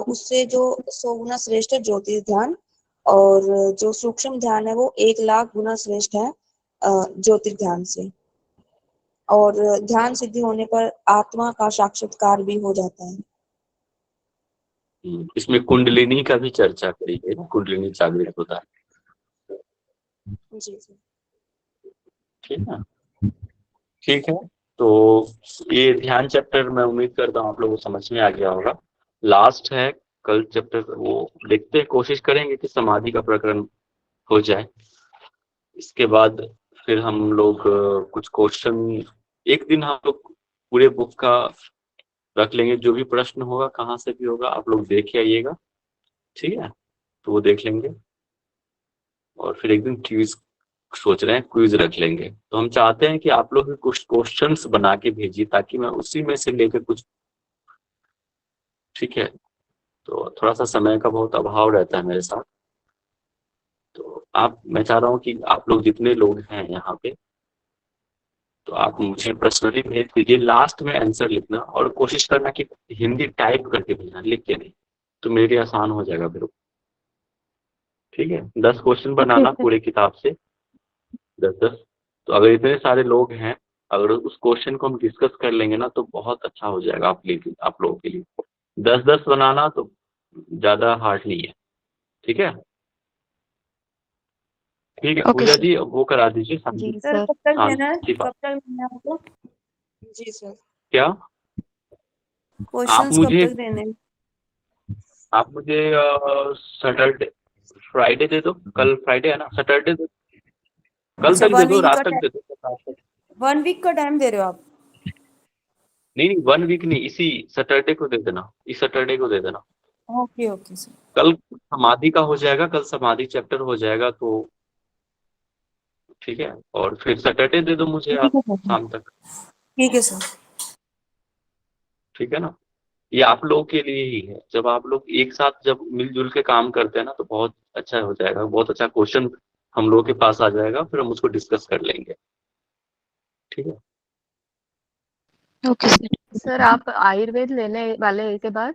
उससे जो 100 गुना श्रेष्ठ है ज्योतिष ध्यान, और जो सूक्ष्म ध्यान है वो 1,00,000 गुना श्रेष्ठ है ज्योतिष ध्यान से। और ध्यान सिद्धि होने पर आत्मा का साक्षात्कार भी हो जाता है। इसमें कुंडलिनी का भी चर्चा करी है ना, कुंडलिनी जागृत होता है। जी सर। ठीक है, ठीक है। तो ये ध्यान चैप्टर मैं उम्मीद करता हूँ आप लोगों को समझ में आ गया होगा। लास्ट है कल चैप्टर, वो देखते हैं, कोशिश करेंगे कि समाधि का प्रकरण हो जाए। इसके बाद फिर हम लोग कुछ क्वेश्चन, एक दिन हम लोग पूरे बुक का रख लेंगे, जो भी प्रश्न होगा कहाँ से भी होगा आप लोग देख आइएगा, ठीक है, तो वो देख लेंगे। और फिर एक दिन क्विज सोच रहे हैं, क्विज रख लेंगे। तो हम चाहते हैं कि आप लोग भी कुछ क्वेश्चंस बना के भेजिए ताकि मैं उसी में से लेकर कुछ, ठीक है। तो थोड़ा सा समय का बहुत अभाव रहता है मेरे साथ, तो मैं चाह रहा हूँ कि आप लोग जितने लोग हैं यहाँ पे, तो आप मुझे पर्सनली भेज दीजिए, लास्ट में आंसर लिखना और कोशिश करना कि हिंदी टाइप करके भेजना, लिख के नहीं, तो मेरे लिए आसान हो जाएगा फिर। ठीक है, 10 क्वेश्चन बनाना पूरे किताब से, 10-10। तो अगर इतने सारे लोग हैं, अगर उस क्वेश्चन को हम डिस्कस कर लेंगे ना तो बहुत अच्छा हो जाएगा आप लोगों के लिए। 10-10 बनाना तो ज्यादा हार्ड नहीं है, ठीक है। ठीक है पूजा जी, वो करा दीजिए जी शांति। Sir sir. कब तक देना है, शांति कब तक देना है आपको? जी सर। क्या क्वेश्चंस कब तक देने हैं? आप मुझे सैटरडे फ्राइडे दे दो, कल फ्राइडे है ना, सैटरडे दे, कल अच्छा, तक दे दो, रात तक दे दो, रात तक। 1 वीक का टाइम दे रहे हो आप? नहीं 1 वीक नहीं, इसी सैटरडे को दे देना, इस सैटरडे को दे देना। Okay okay sir. कल समाधि का हो जाएगा, कल समाधि चैप्टर हो जाएगा, तो ठीक है। और फिर सैटरडे दे दो मुझे आप शाम तक, ठीक है सर। ठीक है ना। ये आप लोगों के लिए ही है, जब आप लोग एक साथ जब मिलजुल के काम करते हैं ना तो बहुत अच्छा हो जाएगा, बहुत अच्छा क्वेश्चन हम लोगों के पास आ जाएगा, फिर हम उसको डिस्कस कर लेंगे, ठीक है। Okay sir. सर आप आयुर्वेद लेने वाले हैं के बाद?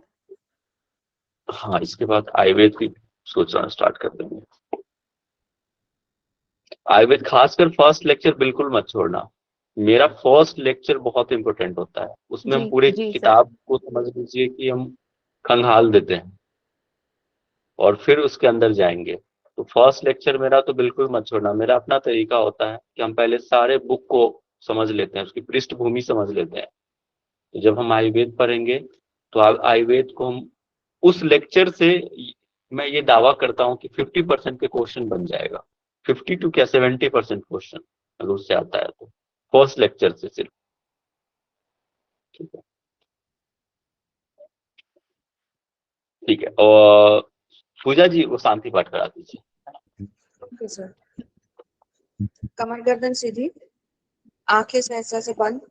हाँ, इसके बाद आयुर्वेद की सोचना स्टार्ट कर देंगे। आयुर्वेद खासकर फर्स्ट लेक्चर बिल्कुल मत छोड़ना, मेरा फर्स्ट लेक्चर बहुत इंपॉर्टेंट होता है, उसमें हम जी पूरे जी सर। किताब को समझ लीजिए कि हम खंगाल देते हैं और फिर उसके अंदर जाएंगे। तो फर्स्ट लेक्चर मेरा तो बिल्कुल मत छोड़ना। मेरा अपना तरीका होता है कि हम पहले सारे बुक को समझ लेते हैं, उसकी पृष्ठभूमि समझ लेते हैं। तो जब हम आयुर्वेद पढ़ेंगे तो आयुर्वेद को हम उस लेक्चर से, मैं ये दावा करता हूँ कि 50% के क्वेश्चन बन जाएगा, 50 टू क्या 70% क्वेश्चन अगर उससे आता है तो, फर्स्ट लेक्चर से सिर्फ, ठीक है। ठीक है, और पूजा जी वो शांति पाठ करा दीजिए। Okay sir. कमर गर्दन सीधी, आंखें सहसा से बंद,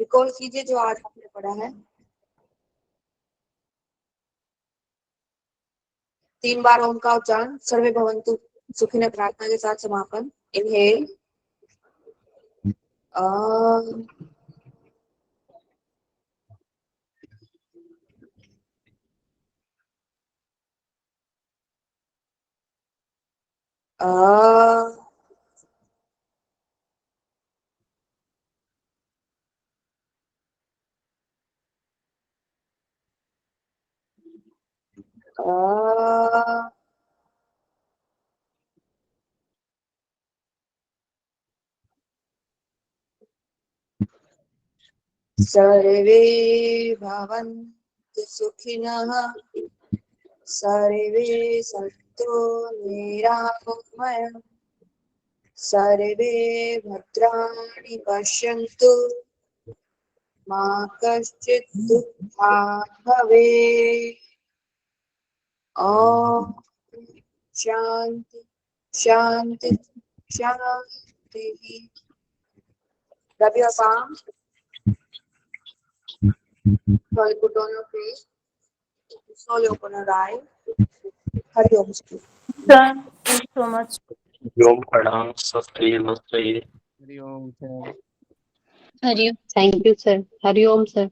रिकॉल कीजिए जो आज आपने पढ़ा है। 3 बार ओम का उच्चारण, सर्वे भवन्तु सुखिनः प्रार्थना के साथ समापन। इनहेल, सर्वे भवन्तु सुखिनः, सर्वे सन्तु निरामयाः, सर्वे भद्राणि पश्यन्तु, मा कश्चित् दुःखात् भवेत्। ओम शांति शांति शांति। Rub your palm. Slowly put on your face. Slowly open your eye. Hari Om. Sir thank you so much. ओम प्रणाम, स्वस्थ रहिए, मस्त रहिए। हरिओम सर। हरिओम। Thank you sir. हरिओम सर।